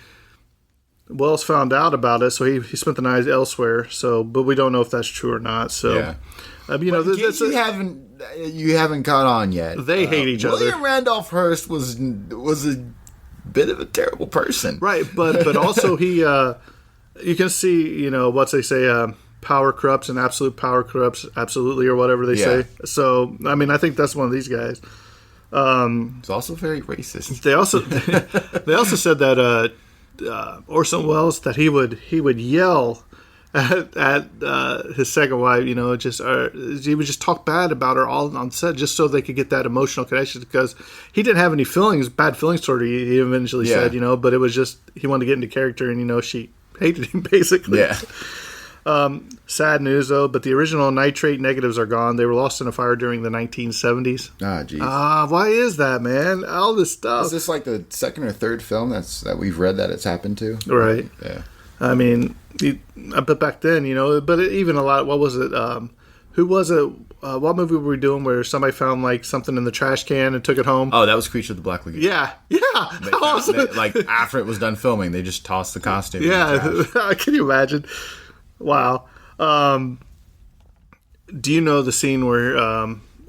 Wells found out about it, so he spent the night elsewhere. So, but we don't know if that's true or not. So, Yeah. you know, In case you haven't caught on yet. They hate each other. William Randolph Hearst was a bit of a terrible person, right? But also he, you can see, you know, what they say, power corrupts and absolute power corrupts absolutely, or whatever they say. So, I mean, I think that's one of these guys. It's also very racist. They also said that Orson Welles, that he would yell at his second wife, you know, he would just talk bad about her all on set, just so they could get that emotional connection, because he didn't have any bad feelings toward her. He eventually said, you know, but it was just he wanted to get into character, and you know, she hated him basically. Yeah. Sad news though, but the original nitrate negatives are gone. They were lost in a fire during the 1970s. Ah, jeez. Why is that, man? All this stuff. Is this like the second or third film that we've read that it's happened to? Right. Yeah. I mean, but back then, you know, even a lot. What was it? Who was it? What movie were we doing where somebody found like something in the trash can and took it home? Oh, that was Creature of the Black Lagoon. Yeah. Like after it was done filming, they just tossed the costume. Yeah. Can you imagine? Wow. Do you know the scene where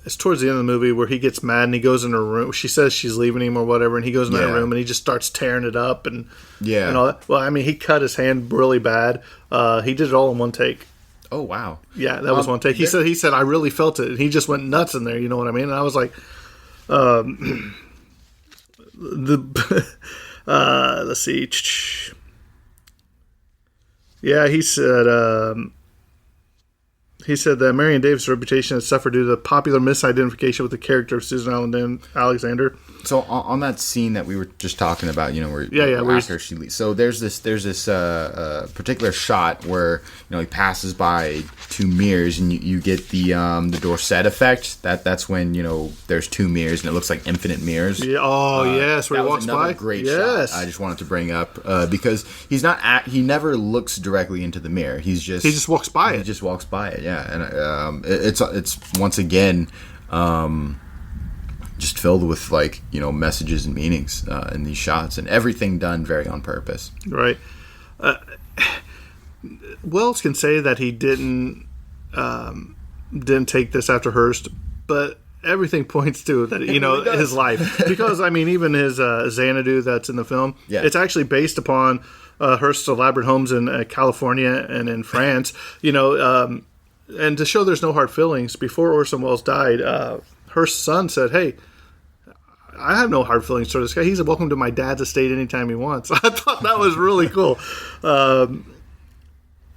it's towards the end of the movie where he gets mad and he goes in her room? She says she's leaving him or whatever, and he goes in that room and he just starts tearing it up and all that. Well, I mean, he cut his hand really bad. He did it all in one take. Oh wow. Yeah, that was one take. He said I really felt it, and he just went nuts in there. You know what I mean? And I was like, let's see. Yeah, he said that Marion Davis' reputation had suffered due to popular misidentification with the character of Susan Alexander. So on that scene that we were just talking about, you know, where after she leaves, so there's this particular shot where, you know, he passes by two mirrors and you get the Dorset effect. That's when, you know, there's two mirrors and it looks like infinite mirrors. Yeah. Oh yes, where he walks by. Great shot. I just wanted to bring up because he never looks directly into the mirror. He just walks by it. He just walks by it. Yeah, and it's once again. Just filled with, like, you know, messages and meanings in these shots, and everything done very on purpose. Right. Wells can say that he didn't take this after Hearst, but everything points to that, you know, his life. Because, I mean, even his Xanadu that's in the film, it's actually based upon Hearst's elaborate homes in California and in France. You know, and to show there's no hard feelings, before Orson Welles died, Hearst's son said, "Hey, I have no hard feelings toward this guy. He's welcome to my dad's estate anytime he wants." I thought that was really cool.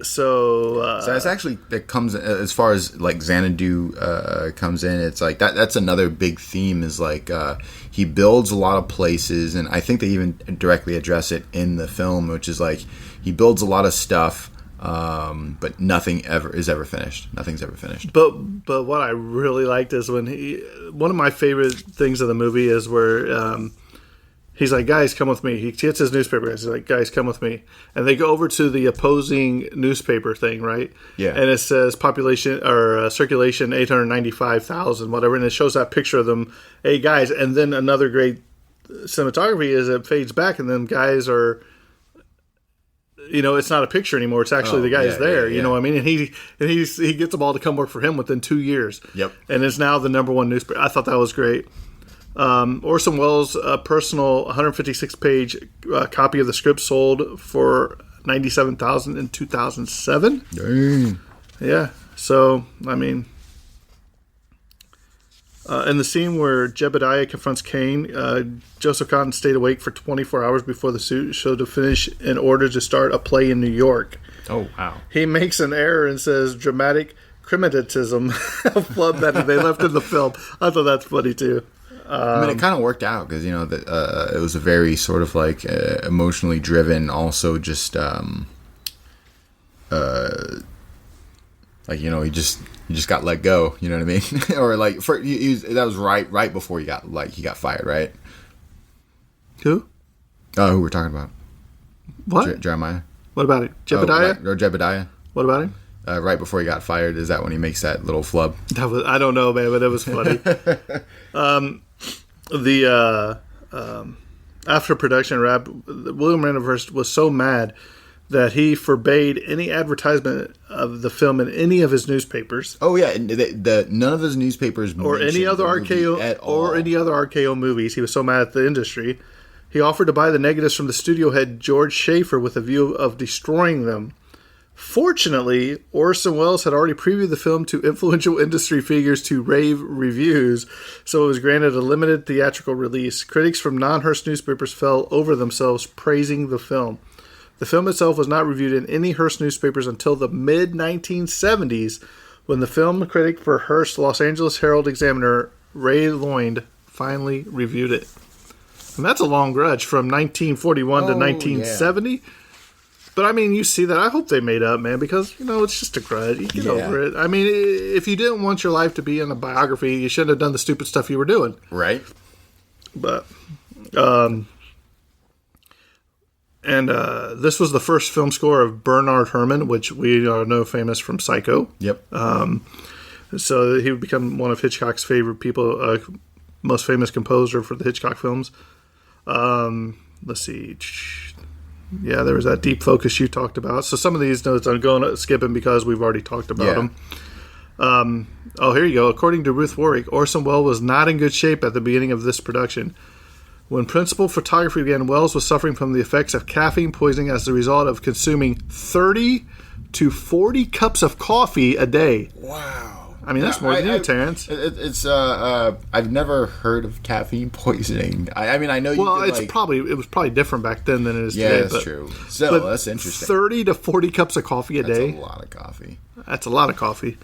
So it's actually, it comes as far as like Xanadu comes in. It's like that's another big theme is like he builds a lot of places, and I think they even directly address it in the film, which is like he builds a lot of stuff. But nothing is ever finished. Nothing's ever finished. But what I really liked is when one of my favorite things of the movie is where he's like, "Guys, come with me." He gets his newspaper. He's like, "Guys, come with me," and they go over to the opposing newspaper thing, right? Yeah. And it says population or circulation 895,000, whatever, and it shows that picture of them. Hey, guys, and then another great cinematography is it fades back, and then guys are. You know, it's not a picture anymore. It's actually the guy's there. You know what I mean? And he gets them all to come work for him within 2 years. Yep. And is now the #1 newspaper. I thought that was great. Orson Welles' personal 156-page copy of the script sold for $97,000 in 2007. Dang. Yeah. So I mean. In the scene where Jebediah confronts Kane, Joseph Cotton stayed awake for 24 hours before the show to finish in order to start a play in New York. Oh, wow. He makes an error and says dramatic crematism of blood that they left in the film. I thought that's funny, too. I mean, it kind of worked out because, you know, it was a very sort of like emotionally driven, also just like, you know, he just got let go. You know what I mean? Or like that was right before he got fired, right? Who? Who we're talking about? What? Jeremiah. What about it? Jebediah? Or Jebediah. What about him? Right before he got fired, is that when he makes that little flub? I don't know, man, but that was funny. after production wrap, William Randolph was so mad that he forbade any advertisement of the film in any of his newspapers. Oh yeah, and none of his newspapers or any other RKO movies. He was so mad at the industry. He offered to buy the negatives from the studio head George Schaefer with a view of destroying them. Fortunately, Orson Welles had already previewed the film to influential industry figures to rave reviews, so it was granted a limited theatrical release. Critics from non-Hearst newspapers fell over themselves praising the film. The film itself was not reviewed in any Hearst newspapers until the mid-1970s, when the film critic for Hearst Los Angeles Herald-Examiner, Ray Lloyd, finally reviewed it. And that's a long grudge from 1941 to 1970. Yeah. But, I mean, you see that. I hope they made up, man, because, it's just a grudge. You get over it. I mean, if you didn't want your life to be in a biography, you shouldn't have done the stupid stuff you were doing. Right. But, this was the first film score of Bernard Herrmann, which we know famous from Psycho. Yep. So he would become one of Hitchcock's favorite people, most famous composer for the Hitchcock films. Let's see. Yeah, there was that deep focus you talked about. So some of these notes I'm going to skip them because we've already talked about them. Here you go. According to Ruth Warwick, Orson Welles was not in good shape at the beginning of this production. When principal photography began, Welles was suffering from the effects of caffeine poisoning as a result of consuming 30 to 40 cups of coffee a day. Wow. I mean, that's more than you, Terrence. I've never heard of caffeine poisoning. I mean, I know you. Well, it was probably different back then than it is today. Yeah, that's true. So that's interesting. 30 to 40 cups of coffee a day. That's a lot of coffee. That's a lot of coffee.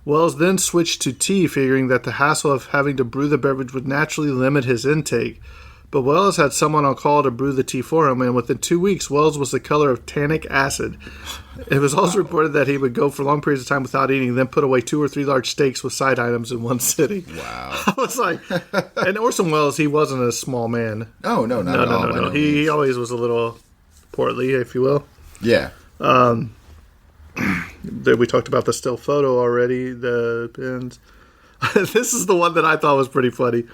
Welles then switched to tea, figuring that the hassle of having to brew the beverage would naturally limit his intake. But Welles had someone on call to brew the tea for him, and within 2 weeks, Welles was the color of tannic acid. It was also reported that he would go for long periods of time without eating, then put away 2 or 3 large steaks with side items in one sitting. Wow. I was like, and Orson Welles, he wasn't a small man. Oh, no, not at all. No. He always was a little portly, if you will. Yeah. We talked about the still photo already, the pins. This is the one that I thought was pretty funny.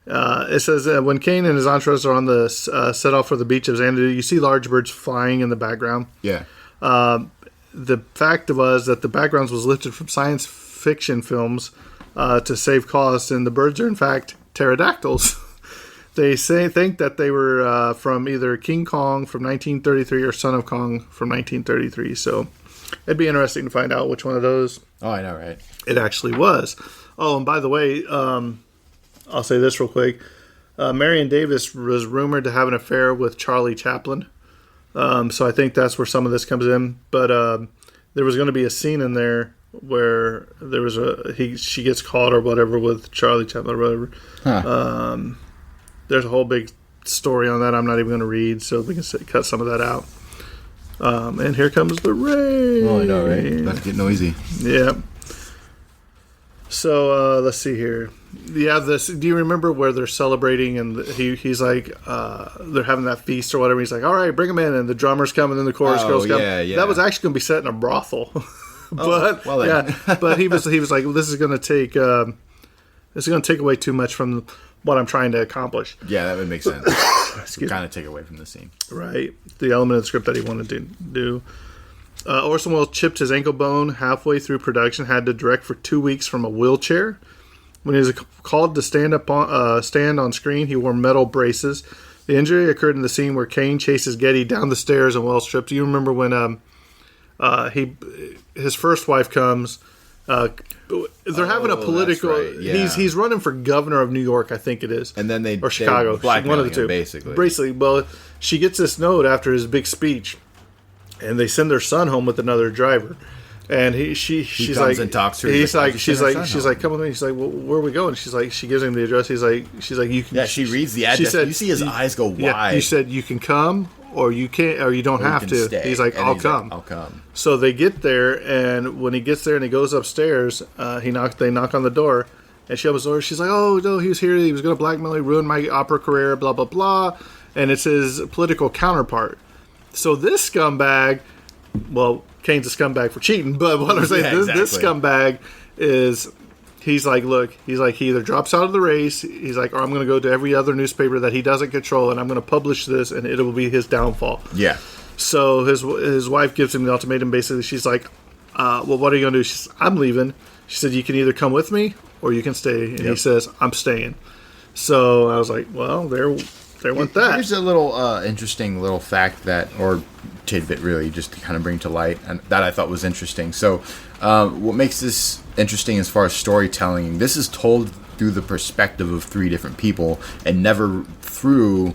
It says, when Kane and his entourage are on the set off for the beach of Xanadu, you see large birds flying in the background. Yeah. The fact was that the backgrounds was lifted from science fiction films to save costs, and the birds are, in fact, pterodactyls. They think that they were from either King Kong from 1933 or Son of Kong from 1933. So it'd be interesting to find out which one of those. Oh, I know, right? It actually was. Oh, and by the way, I'll say this real quick. Marion Davis was rumored to have an affair with Charlie Chaplin. So I think that's where some of this comes in. But there was going to be a scene in there where there was she gets caught or whatever with Charlie Chaplin or whatever. Huh. There's a whole big story on that I'm not even going to read, so we can cut some of that out. And here comes the rain. Oh, I know, right? About to get noisy. Yeah. So let's see here. Yeah, do you remember where they're celebrating and he's like, they're having that feast or whatever. He's like, all right, bring them in, and the drummers come and then the chorus girls come. Yeah. That was actually going to be set in a brothel, but but he was like, well, this is going to take away too much from what I'm trying to accomplish. Yeah, that would make sense. Kind of take away from the scene, right? The element of the script that he wanted to do. Orson Welles chipped his ankle bone halfway through production, had to direct for 2 weeks from a wheelchair. When he was called to stand on screen, he wore metal braces. The injury occurred in the scene where Kane chases Getty down the stairs and Welles tripped. Do you remember when his first wife comes? They're having a political. Right. Yeah. He's running for governor of New York, I think it is, and then or Chicago, one of the two, basically. Well, she gets this note after his big speech, and they send their son home with another driver. And she's comes like, and talks to her. She's like, come with me. She's like, well, where are we going? She gives him the address. She's like, you can. Yeah, she reads the address. She said, you see his eyes go wide. Yeah, you said you can come, or you can't, or you don't have to. Stay. He's like, I'll come. I'll come. So they get there, and when he gets there and he goes upstairs, they knock on the door, and she opens the door. She's like, oh no, he was here. He was going to blackmail me, ruin my opera career, blah blah blah. And it's his political counterpart. So this scumbag, well, Kane's a scumbag for cheating, but what I'm saying, this scumbag he's like, look, he either drops out of the race, he's like, or I'm going to go to every other newspaper that he doesn't control, and I'm going to publish this, and it will be his downfall. Yeah. So his wife gives him the ultimatum. Basically, she's like, well, what are you going to do? She says, I'm leaving. She said, you can either come with me or you can stay. And he says, I'm staying. So I was like, well, there went that. Here's a little interesting little fact or tidbit, really, just to kind of bring to light, and that I thought was interesting. So what makes this interesting as far as storytelling, this is told through the perspective of 3 different people and never through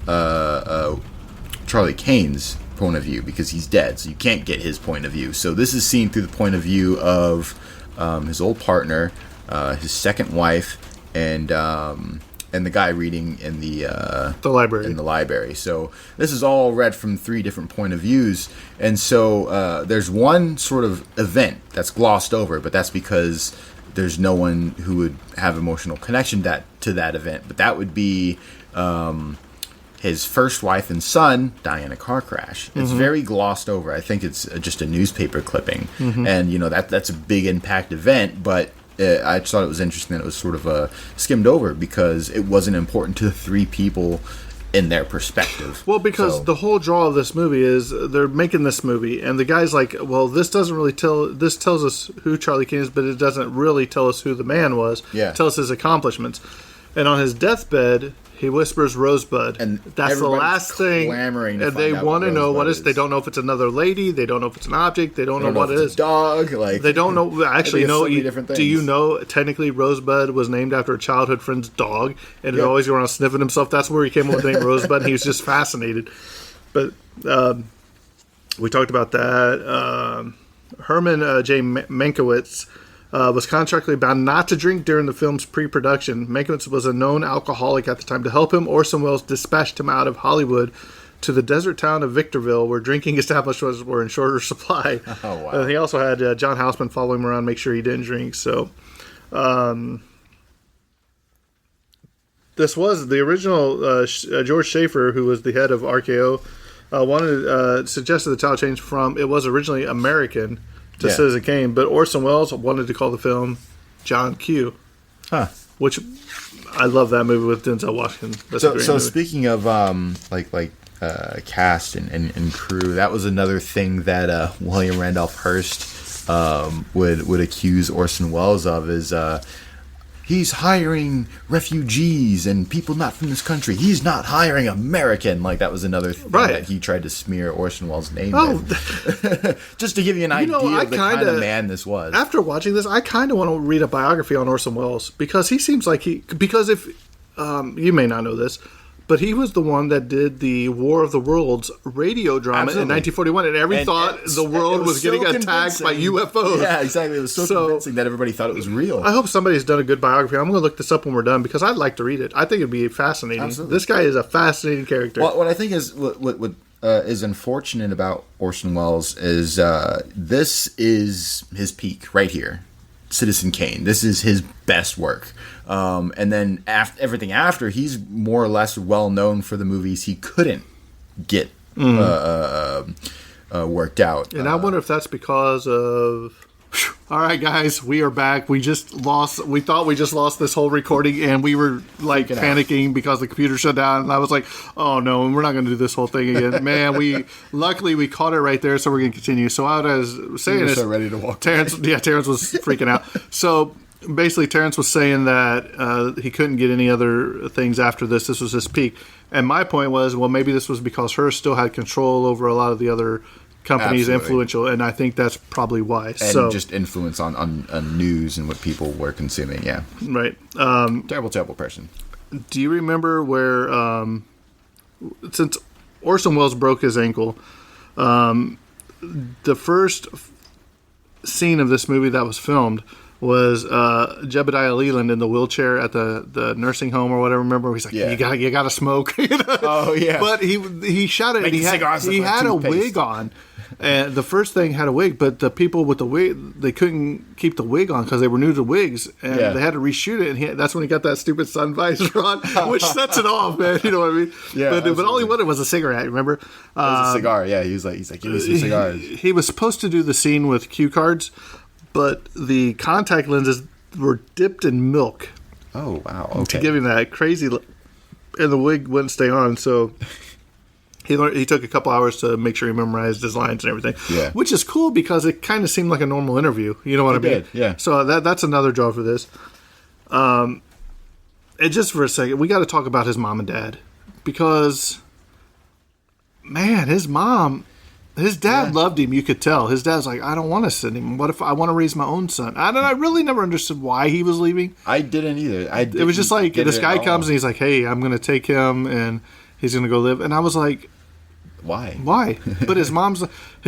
Charlie Kane's point of view, because he's dead, so you can't get his point of view. So this is seen through the point of view of his old partner, his second wife, and the guy reading in the library. In the library. So this is all read from 3 different point of views, and so there's one sort of event that's glossed over, but that's because there's no one who would have emotional connection to that event. But that would be his first wife and son dying in a car crash. It's very glossed over. I think it's just a newspaper clipping, and that's a big impact event, but I just thought it was interesting that it was sort of skimmed over because it wasn't important to the 3 people in their perspective. Well, because the whole draw of this movie is they're making this movie, and the guy's like, well, this doesn't really this tells us who Charlie Kane is, but it doesn't really tell us who the man was. Yeah. It tells us his accomplishments. And on his deathbed, he whispers Rosebud. And that's the last thing. Clamoring and they want to know what it is. They don't know if it's another lady. They don't know if it's an object. They don't know what it is. Dog. They don't know. Actually, so many different things. Do you know technically Rosebud was named after a childhood friend's dog, and it always went around sniffing himself. That's where he came up with the name Rosebud. And he was just fascinated. But we talked about that. Herman J. Mankiewicz was contractually bound not to drink during the film's pre-production. Mankiewicz was a known alcoholic at the time. To help him, Orson Welles dispatched him out of Hollywood to the desert town of Victorville, where drinking establishments were in shorter supply. Oh, wow. He also had John Houseman follow him around, make sure he didn't drink. So, this was the original George Schaefer, who was the head of RKO, suggested the title change from, it was originally American to Citizen Kane, but Orson Welles wanted to call the film John Q. Which I love that movie with Denzel Washington. That's a great movie. Speaking of cast and crew, that was another thing that William Randolph Hearst would accuse Orson Welles of is he's hiring refugees and people not from this country. He's not hiring American. Like, that was another thing that he tried to smear Orson Welles' name in. Just to give you an idea of the kind of man this was. After watching this, I kind of want to read a biography on Orson Welles, because he seems like because if, you may not know this, but he was the one that did the War of the Worlds radio drama in 1941, and everybody thought the world was getting attacked by UFOs. Yeah, exactly. It was so convincing that everybody thought it was real. I hope somebody's done a good biography. I'm going to look this up when we're done, because I'd like to read it. I think it'd be fascinating. Absolutely. This guy is a fascinating character. Well, what I think is what is unfortunate about Orson Welles is this is his peak right here. Citizen Kane. This is his best work. And then everything after, he's more or less well known for the movies he couldn't get worked out. And I wonder if that's because of... All right, guys, we are back. We thought we just lost this whole recording, and we were like panicking because the computer shut down. And I was like, "Oh no, we're not going to do this whole thing again." Man, luckily we caught it right there, so we're going to continue. So I was saying, so ready to walk. Terrence was freaking out. So basically, Terrence was saying that he couldn't get any other things after this. This was his peak, and my point was, well, maybe this was because Hearst still had control over a lot of the other companies. Absolutely. Influential, and I think that's probably why. And just influence on news and what people were consuming. Yeah, right. Terrible person. Do you remember where, since Orson Welles broke his ankle, the first scene of this movie that was filmed was Jebediah Leland in the wheelchair at the nursing home or whatever. Remember, he's like, you gotta smoke. Oh yeah. But he shot it. And he had a wig on, and the first thing had a wig. But the people with the wig, they couldn't keep the wig on because they were new to wigs, and they had to reshoot it. And that's when he got that stupid sun visor on, which sets it off, man. You know what I mean? Yeah. But all he wanted was a cigarette. Remember? It was a cigar. Yeah. He's like, give me some cigars. He was supposed to do the scene with cue cards. But the contact lenses were dipped in milk Oh, wow. Okay. to give him that crazy look. And the wig wouldn't stay on, so he took a couple hours to make sure he memorized his lines and everything. Yeah. Which is cool because it kind of seemed like a normal interview. You know what I mean? did, yeah. So that's another draw for this. And just for a second, we got to talk about his mom and dad. Because, man, his dad loved him, you could tell. His dad's like, I don't want to send him. What if I want to raise my own son? I really never understood why he was leaving. I didn't either. It was just like, this guy comes and he's like, hey, I'm going to take him and he's going to go live. And I was like, Why? But his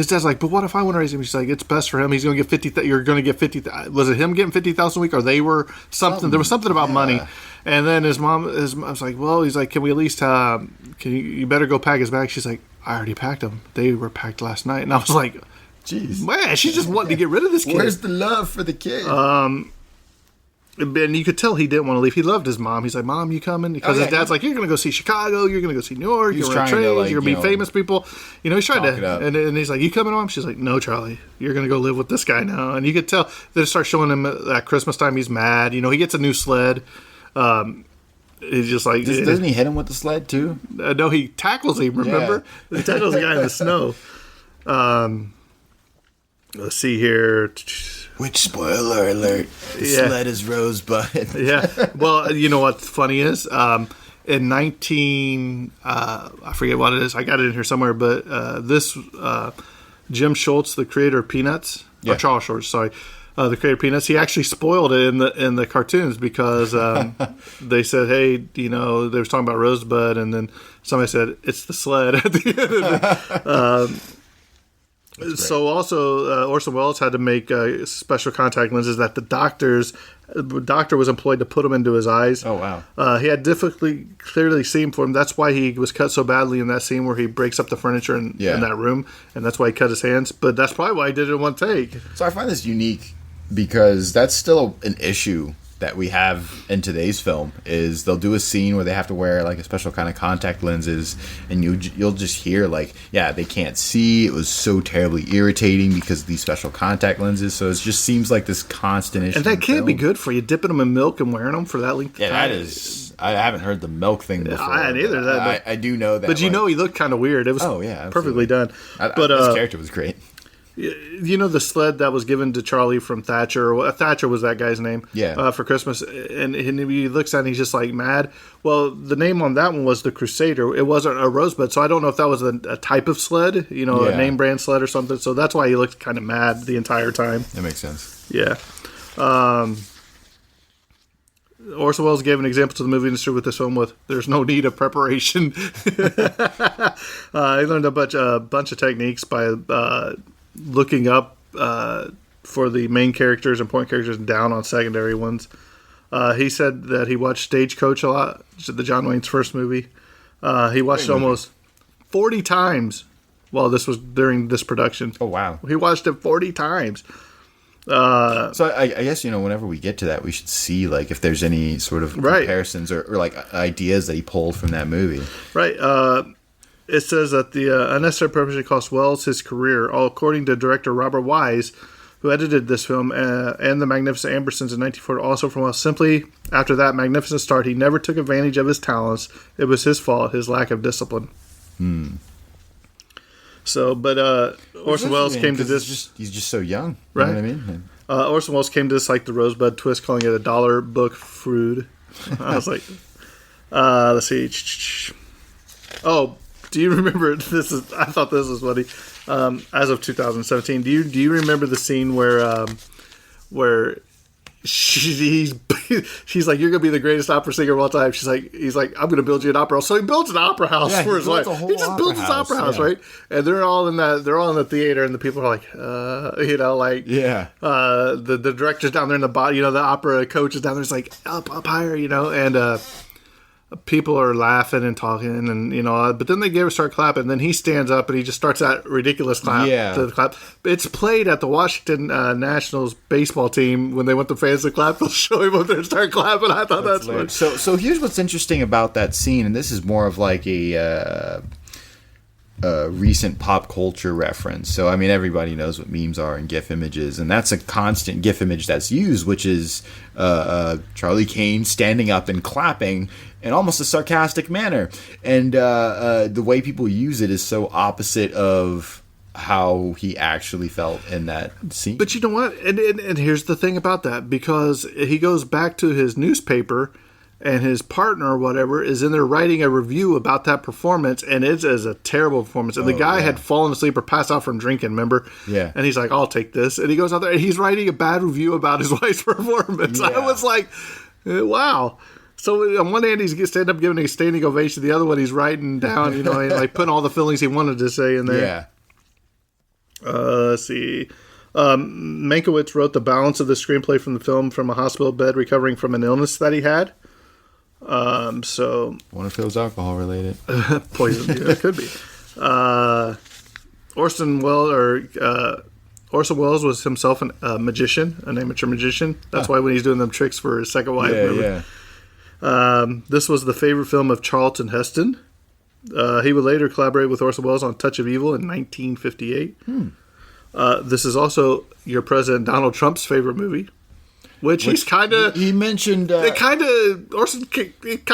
dad's like, but what if I want to raise him? She's like, it's best for him. He's going to get 50. You're going to get 50. Was it him getting 50,000 a week, or they were something? There was something about money. And then his mom was like, well, he's like, can we at least? You better go pack his bag. She's like, I already packed them. They were packed last night. And I was like, jeez, man, she's just wanting to get rid of this kid. Where's the love for the kid? And you could tell he didn't want to leave. He loved his mom. He's like, Mom, you coming? Because his dad's like, you're going to go see Chicago. You're going to go see New York. You're going to trains. You're going to be famous people. You know, he's trying to. And he's like, you coming, Mom? She's like, no, Charlie. You're going to go live with this guy now. And you could tell they start showing him at Christmas time. He's mad. You know, he gets a new sled. He's just like. Doesn't he hit him with the sled too? No, he tackles him. Remember, he tackles the guy in the snow. Let's see here. Which, spoiler alert, the sled is Rosebud. Yeah. Well, you know what's funny is, in I forget what it is. I got it in here somewhere, but Jim Schultz, the creator of Peanuts, or Charles Schultz, sorry, the creator of Peanuts, he actually spoiled it in the cartoons because they said, hey, you know, they were talking about Rosebud, and then somebody said, it's the sled at the end of it. So also, Orson Welles had to make special contact lenses that the doctor was employed to put them into his eyes. Oh, wow. He had difficulty clearly seeing for him. That's why he was cut so badly in that scene where he breaks up the furniture in that room, and that's why he cut his hands. But that's probably why he did it in one take. So I find this unique because that's still an issue that we have in today's film is they'll do a scene where they have to wear like a special kind of contact lenses, and you'll just hear like, yeah, they can't see. It was so terribly irritating because of these special contact lenses. So it just seems like this constant issue. And that can't be good for you, dipping them in milk and wearing them for that length of time. Yeah, that is. I haven't heard the milk thing before. I hadn't either. I do know that. But you know, he looked kind of weird. It was perfectly done. But his character was great. You know the sled that was given to Charlie from Thatcher? Thatcher was that guy's name. Yeah. For Christmas, and he looks at it and he's just like mad. Well, the name on that one was the Crusader. It wasn't a Rosebud, so I don't know if that was a type of sled, you know, a name brand sled or something. So that's why he looked kind of mad the entire time. That makes sense. Yeah. Orson Welles gave an example to the movie industry with this film with "There's no need of preparation." He learned a bunch of techniques by looking up for the main characters, important characters, down on secondary ones. He said that he watched Stagecoach a lot, the John Wayne's first movie. He watched it almost 40 times while this was during this production. Oh, wow. He watched it 40 times. So I guess, you know, whenever we get to that, we should see like if there's any sort of comparisons or like ideas that he pulled from that movie. Right. It says that the unnecessary preparation cost Welles his career, all according to director Robert Wise, who edited this film, and The Magnificent Ambersons in 1940, also from Welles. Simply, after that magnificent start, he never took advantage of his talents. It was his fault, his lack of discipline. So, but Orson Welles came to this... He's just so young, right? You know what I mean? Orson Welles came to this like the Rosebud twist, calling it a dollar book Frood. I was like, let's see. Oh, do you remember this? I thought this was funny. As of 2017, do you remember the scene where she's like, you're gonna be the greatest opera singer of all time? He's like, I'm gonna build you an opera house. So he builds an opera house for his wife. He just builds his opera house, right? And they're all in the theater, and the people are like, you know, like, the director's down there in the bottom, you know, the opera coach is down there. It's like up higher, you know, and people are laughing and talking, and you know, but then they start clapping. And then he stands up and he just starts that ridiculous clap. To the clap. It's played at the Washington Nationals baseball team when they want the fans to clap. They'll show him up there and start clapping. I thought that's funny. So here's what's interesting about that scene, and this is more of like a recent pop culture reference. So, I mean, everybody knows what memes are and GIF images, and that's a constant GIF image that's used, which is Charlie Kane standing up and clapping in almost a sarcastic manner. And the way people use it is so opposite of how he actually felt in that scene. But you know what? And here's the thing about that, because he goes back to his newspaper, and his partner or whatever is in there writing a review about that performance, and it is a terrible performance. And the guy had fallen asleep or passed out from drinking, remember? Yeah. And he's like, I'll take this. And he goes out there and he's writing a bad review about his wife's performance. Yeah. I was like, wow. So on one hand, he's standing up giving a standing ovation. The other one, he's writing down, and like putting all the feelings he wanted to say in there. Yeah. Let's see. Mankiewicz wrote the balance of the screenplay from the film from a hospital bed recovering from an illness that he had. So I wonder if it was alcohol related. Poison, yeah, it could be. Orson Welles was himself a magician, an amateur magician. That's why when he's doing them tricks for his second wife. This was the favorite film of Charlton Heston. He would later collaborate with Orson Welles on Touch of Evil in 1958. This is also your President Donald Trump's favorite movie. Which he's kind of... He mentioned... Orson, it's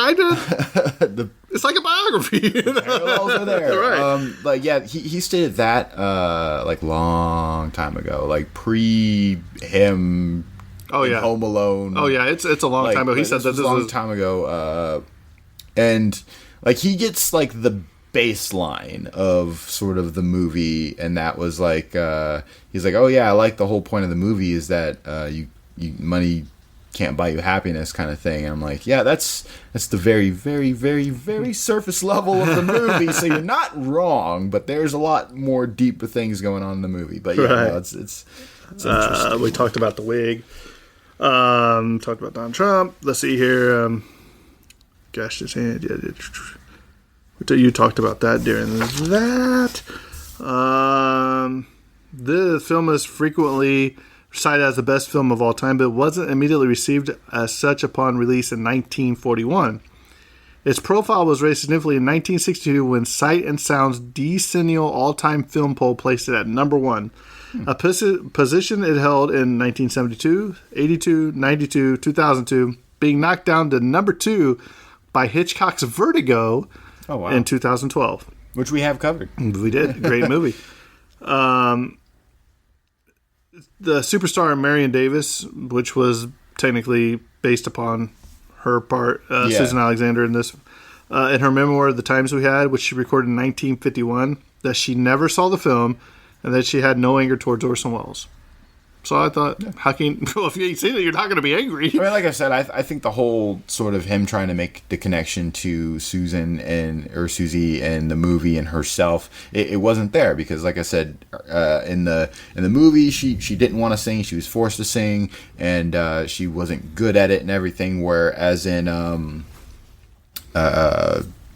like a biography. Parallels are there. Right. He stated that, long time ago. Like, pre him... Home Alone. Oh, yeah, it's a long time ago. He said that this was a long time ago. And, he gets, the baseline of sort of the movie, and that was, he's like, oh, yeah, I like the whole point of the movie is that money can't buy you happiness kind of thing. And I'm like, yeah, that's the very, very, very, very surface level of the movie. So you're not wrong, but there's a lot more deeper things going on in the movie. But yeah, right. No, it's interesting. We talked about the wig. Talked about Donald Trump. Let's see here. Gashed his hand. Yeah, you talked about that during that. The film is frequently cited as the best film of all time, but wasn't immediately received as such upon release in 1941. Its profile was raised significantly in 1962 when Sight and Sound's decennial all-time film poll placed it at number 1, a position it held in 1972, 82, 92, 2002, being knocked down to number 2 by Hitchcock's Vertigo in 2012. Which we have covered. We did. Great movie. The superstar Marion Davis, which was technically based upon her part, Susan Alexander in this, in her memoir, The Times We Had, which she recorded in 1951, that she never saw the film and that she had no anger towards Orson Welles. So I thought, how can well, if you ain't seen it, you're not going to be angry. I mean, like I said, I think the whole sort of him trying to make the connection to Susie and the movie and herself, it wasn't there because, like I said, in the movie, she didn't want to sing, she was forced to sing, and she wasn't good at it and everything. Whereas in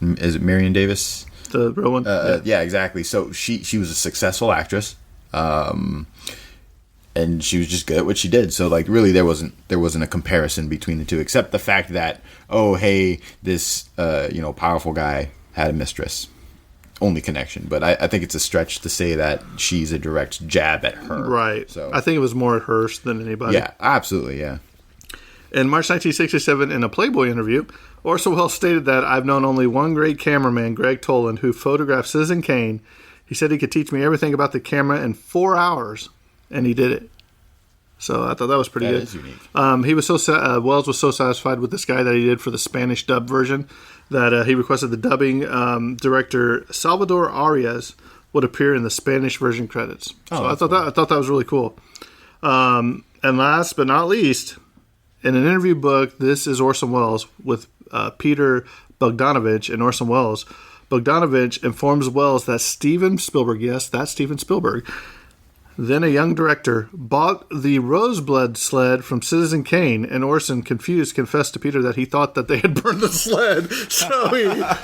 is it Marion Davis? The real one? Yeah, exactly. So she was a successful actress. And she was just good at what she did. So, really, there wasn't a comparison between the two, except the fact that, oh, hey, this, powerful guy had a mistress. Only connection. But I think it's a stretch to say that she's a direct jab at her. Right. So I think it was more at Hearst than anybody. Yeah, absolutely, yeah. In March 1967, in a Playboy interview, Orson Welles stated that I've known only one great cameraman, Greg Toland, who photographed Citizen Kane. He said he could teach me everything about the camera in 4 hours. And he did it. So I thought that was pretty good. That is unique. He was Wells was so satisfied with this guy that he did for the Spanish dub version that he requested the dubbing director Salvador Arias would appear in the Spanish version credits. So I thought that was really cool. And last but not least, in an interview book, this is Orson Welles with Peter Bogdanovich and Orson Welles. Bogdanovich informs Welles that Steven Spielberg, yes, that's Steven Spielberg, then a young director, bought the Roseblood sled from Citizen Kane, and Orson, confused, confessed to Peter that he thought that they had burned the sled. So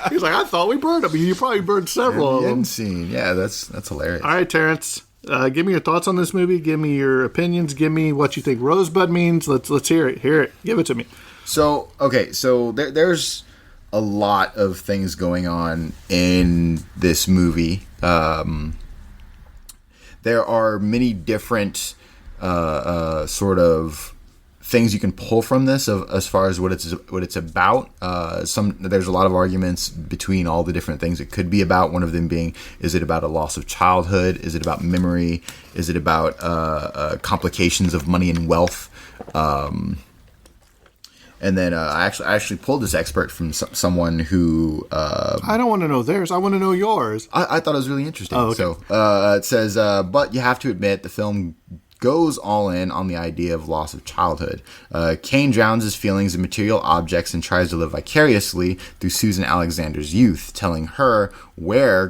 he's like, I thought we burned them. You probably burned several of them. Scene. Yeah, that's hilarious. All right, Terrence, give me your thoughts on this movie. Give me your opinions. Give me what you think Rosebud means. Let's hear it. Hear it. Give it to me. So, okay, so there's a lot of things going on in this movie. There are many different sort of things you can pull from this as far as what it's about. There's a lot of arguments between all the different things it could be about. One of them being, is it about a loss of childhood? Is it about memory? Is it about complications of money and wealth? And then I actually pulled this expert from someone who... I don't want to know theirs. I want to know yours. I thought it was really interesting. Oh, okay. So it says, but you have to admit the film goes all in on the idea of loss of childhood. Kane drowns his feelings in material objects and tries to live vicariously through Susan Alexander's youth, telling her we were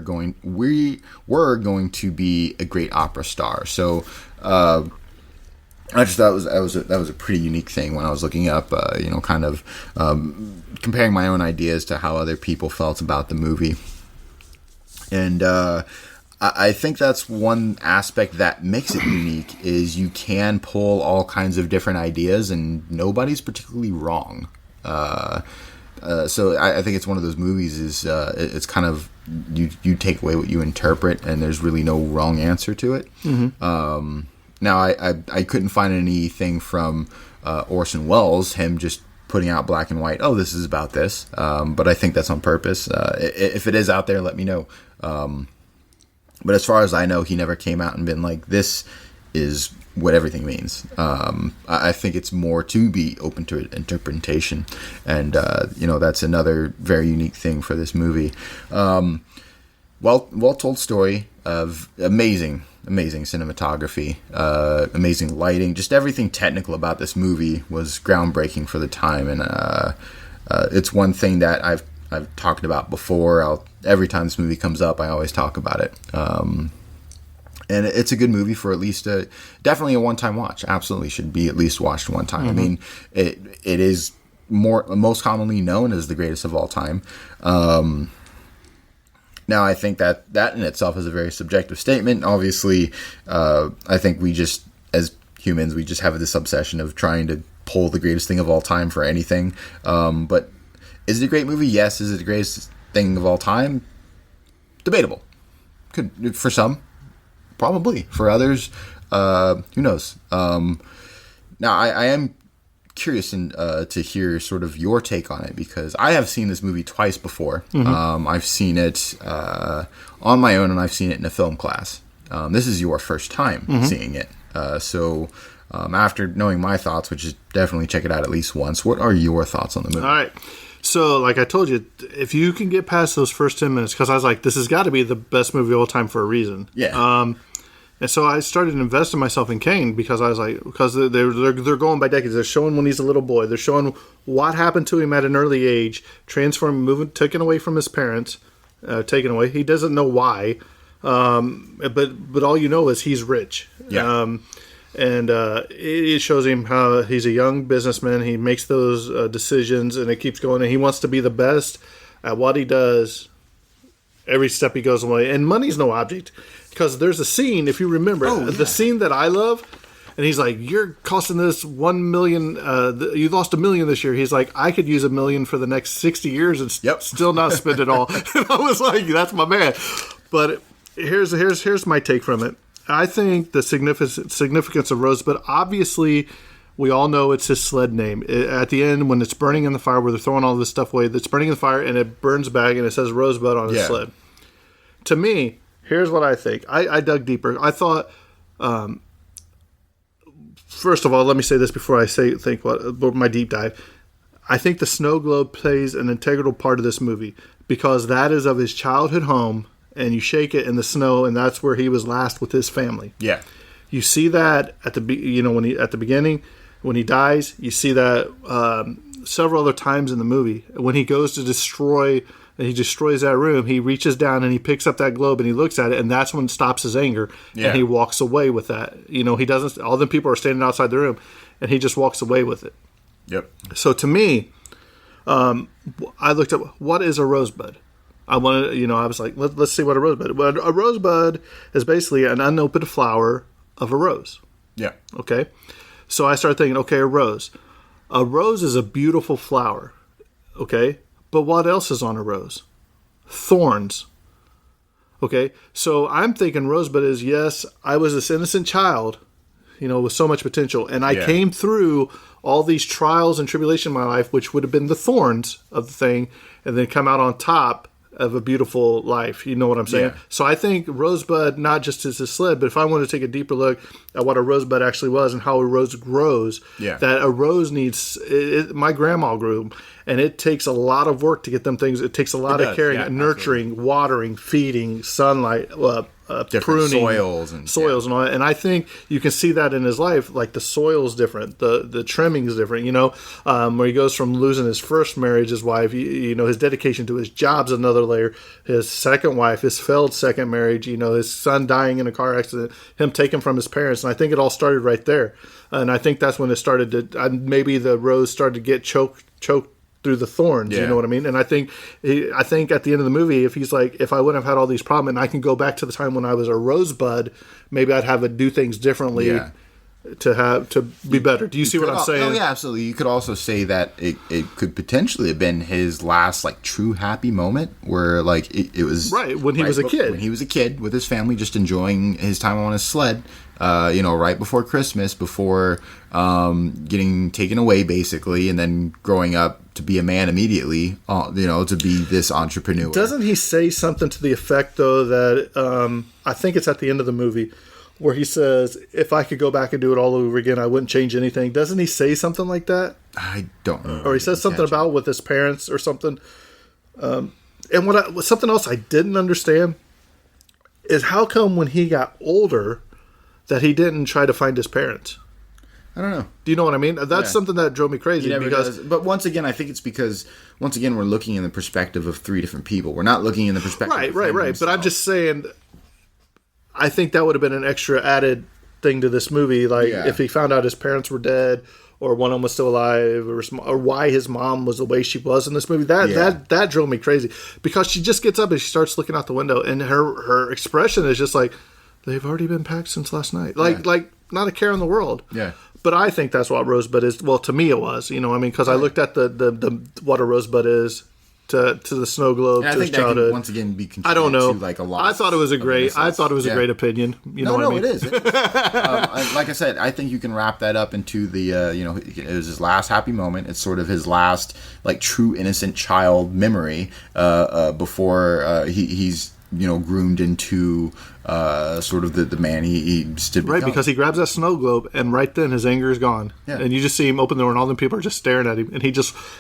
going to be a great opera star. So... I just thought that was a pretty unique thing when I was looking up, kind of comparing my own ideas to how other people felt about the movie. And I think that's one aspect that makes it unique, is you can pull all kinds of different ideas and nobody's particularly wrong. So I think it's one of those movies it's kind of, you take away what you interpret and there's really no wrong answer to it. Mm-hmm. Now, I couldn't find anything from Orson Welles, him just putting out black and white, oh, this is about this. But I think that's on purpose. If it is out there, let me know. But as far as I know, he never came out and been like, this is what everything means. I think it's more to be open to interpretation. And, that's another very unique thing for this movie. Well-told story of amazing cinematography, amazing lighting, just everything technical about this movie was groundbreaking for the time, and it's one thing that I've talked about before. Every time this movie comes up, I always talk about it, and it's a good movie for at least definitely a one-time watch. Absolutely should be at least watched one time. Mm-hmm. I mean, it is most commonly known as the greatest of all time. Now, I think that in itself is a very subjective statement. Obviously, I think we just, as humans, we just have this obsession of trying to pull the greatest thing of all time for anything. But is it a great movie? Yes. Is it the greatest thing of all time? Debatable. Could, for some, probably. For others, who knows? Now, I am curious to hear sort of your take on it, because I have seen this movie twice before. Mm-hmm. I've seen it on my own, and I've seen it in a film class. This is your first time mm-hmm. seeing it. So after knowing my thoughts, which is definitely check it out at least once, what are your thoughts on the movie? All right. So, like I told you, if you can get past those first 10 minutes, because I was like, this has got to be the best movie of all time for a reason. Yeah. And so I started investing myself in Kane, because I was like, because they're going by decades. They're showing when he's a little boy. They're showing what happened to him at an early age, transformed, taken away from his parents, taken away. He doesn't know why, but all you know is he's rich. Yeah. It shows him how he's a young businessman. He makes those decisions, and it keeps going. And he wants to be the best at what he does every step he goes away. And money's no object. Because there's a scene, if you remember, the scene that I love, and he's like, "You're costing this $1 million. You lost $1 million this year." He's like, "I could use $1 million for the next 60 years and still not spend it all." And I was like, "That's my man." But here's my take from it. I think the significance of Rosebud. Obviously, we all know it's his sled name. At the end, when it's burning in the fire, where they're throwing all this stuff away, it's burning in the fire, and it burns back, and it says Rosebud on his sled. To me, here's what I think. I dug deeper. I thought, first of all, let me say this before I think what my deep dive. I think the snow globe plays an integral part of this movie, because that is of his childhood home, and you shake it in the snow, and that's where he was last with his family. Yeah, you see that at the at the beginning when he dies. You see that several other times in the movie when he goes to destroy. And he destroys that room. He reaches down and he picks up that globe and he looks at it, and that's when it stops his anger. Yeah. And he walks away with that. He doesn't. All the people are standing outside the room, and he just walks away with it. Yep. So to me, I looked up what is a rosebud. I wanted, I was like, let's see what a rosebud. But a rosebud is basically an unopened flower of a rose. Yeah. Okay. So I started thinking, okay, a rose. A rose is a beautiful flower. Okay. But what else is on a rose? Thorns. Okay, so I'm thinking Rosebud is, yes, I was this innocent child, with so much potential, and I came through all these trials and tribulation in my life, which would have been the thorns of the thing, and then come out on top of a beautiful life. You know what I'm saying? Yeah. So I think Rosebud, not just as a sled, but if I wanted to take a deeper look at what a rosebud actually was and how a rose grows, that a rose needs, my grandma grew them, and it takes a lot of work to get them things. It takes a lot of caring, nurturing, watering, feeding, sunlight, pruning, soils and all that. And I think you can see that in his life. Like the soil's different, the trimming's different. Where he goes from losing his first marriage, his wife, his dedication to his job's another layer. His second wife, his failed second marriage, his son dying in a car accident, him taken from his parents. And I think it all started right there. And I think that's when it started to, maybe the rose started to get choked through the thorns, you know what I mean? And I think at the end of the movie, if he's like, if I wouldn't have had all these problems and I can go back to the time when I was a rosebud, maybe I'd have to do things differently to be better. Do you see what I'm saying? Oh yeah, absolutely. You could also say that it could potentially have been his last true happy moment, where it was when he was a kid. When he was a kid with his family, just enjoying his time on his sled. Right before Christmas, before getting taken away, basically, and then growing up to be a man immediately, to be this entrepreneur. Doesn't he say something to the effect, though, that I think it's at the end of the movie, where he says, if I could go back and do it all over again, I wouldn't change anything. Doesn't he say something like that? I don't know. Or he says something about with his parents or something. And something else I didn't understand is how come when he got older that he didn't try to find his parents. I don't know. Do you know what I mean? That's something that drove me crazy. But once again, I think it's because we're looking in the perspective of three different people. We're not looking in the perspective of him himself. But I'm just saying, I think that would have been an extra added thing to this movie. If he found out his parents were dead, or one of them was still alive, or why his mom was the way she was in this movie. That drove me crazy, because she just gets up and she starts looking out the window, and her expression is just like, they've already been packed since last night. Like not a care in the world. Yeah. But I think that's what Rosebud is. Well, to me it was. Because I looked at the what a Rosebud is to the snow globe, and to his childhood. Could once again be I don't know. To a lot. I thought it was a great opinion. You know what I mean? It is. Like I said, I think you can wrap that up into the it was his last happy moment. It's sort of his last true innocent child memory before he's groomed into sort of the man he stood right, because he grabs that snow globe, and right then his anger is gone. Yeah. And you just see him open the door, and all them people are just staring at him, and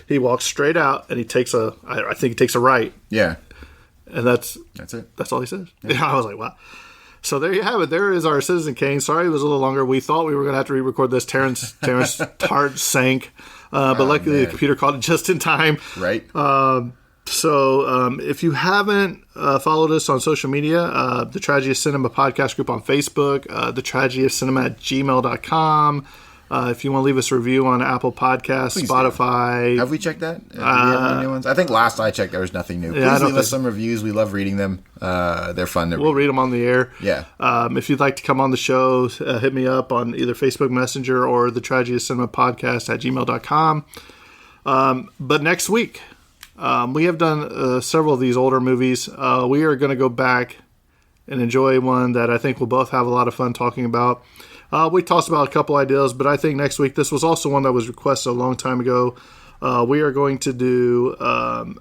he walks straight out, and he takes a right. Yeah. And that's it. That's all he says. Yeah. I was like, wow. So there you have it. There is our Citizen Kane. Sorry it was a little longer. We thought we were going to have to re-record this. Terrence heart sank. But luckily the computer caught it just in time. Right. So if you haven't followed us on social media, the Tragedy of Cinema podcast group on Facebook, the Tragedy of Cinema at gmail.com. If you want to leave us a review on Apple Podcasts, please Spotify. Have we checked that? Do we have any new ones? I think last I checked there was nothing new. Please leave us some reviews. We love reading them. They're fun. We'll read them on the air. Yeah. If you'd like to come on the show, hit me up on either Facebook Messenger or the Tragedy of Cinema podcast at gmail.com. But next week, we have done several of these older movies. We are going to go back and enjoy one that I think we'll both have a lot of fun talking about. We tossed about a couple ideas, but I think next week, this was also one that was requested a long time ago. We are going to do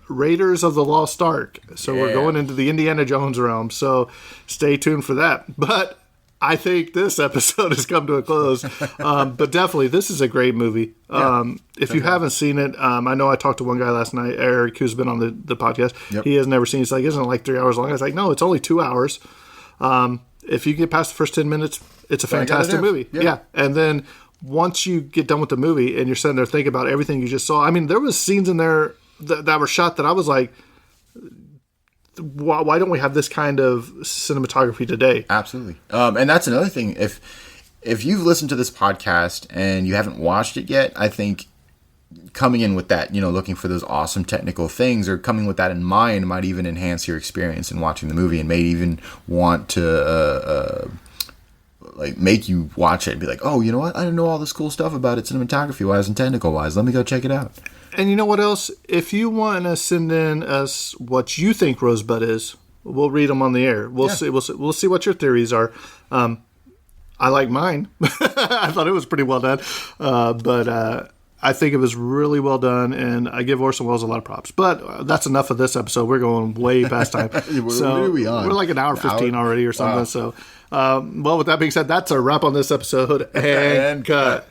Raiders of the Lost Ark. So we're going into the Indiana Jones realm. So stay tuned for that. But I think this episode has come to a close. But definitely, this is a great movie. If you haven't seen it, I know I talked to one guy last night, Eric, who's been on the podcast. Yep. He has never seen it. He's like, isn't it like 3 hours long? I was like, no, it's only 2 hours. If you get past the first 10 minutes, it's a fantastic movie. Yeah. And then once you get done with the movie and you're sitting there thinking about everything you just saw, I mean, there was scenes in there that were shot that I was like, why don't we have this kind of cinematography today? Absolutely. And that's another thing. If you've listened to this podcast and you haven't watched it yet, I think coming in with that, looking for those awesome technical things, or coming with that in mind, might even enhance your experience in watching the movie, and may even want to like make you watch it and be like, oh, you know what? I didn't know all this cool stuff about it cinematography wise and technical wise. Let me go check it out. And you know what else? If you want to send in us what you think Rosebud is, we'll read them on the air. We'll see. We'll see what your theories are. I like mine. I thought it was pretty well done, but I think it was really well done, and I give Orson Welles a lot of props. But that's enough of this episode. We're going way past time. What are we on? We're like an hour 15 already or something. Wow. So, well, with that being said, that's a wrap on this episode. And cut.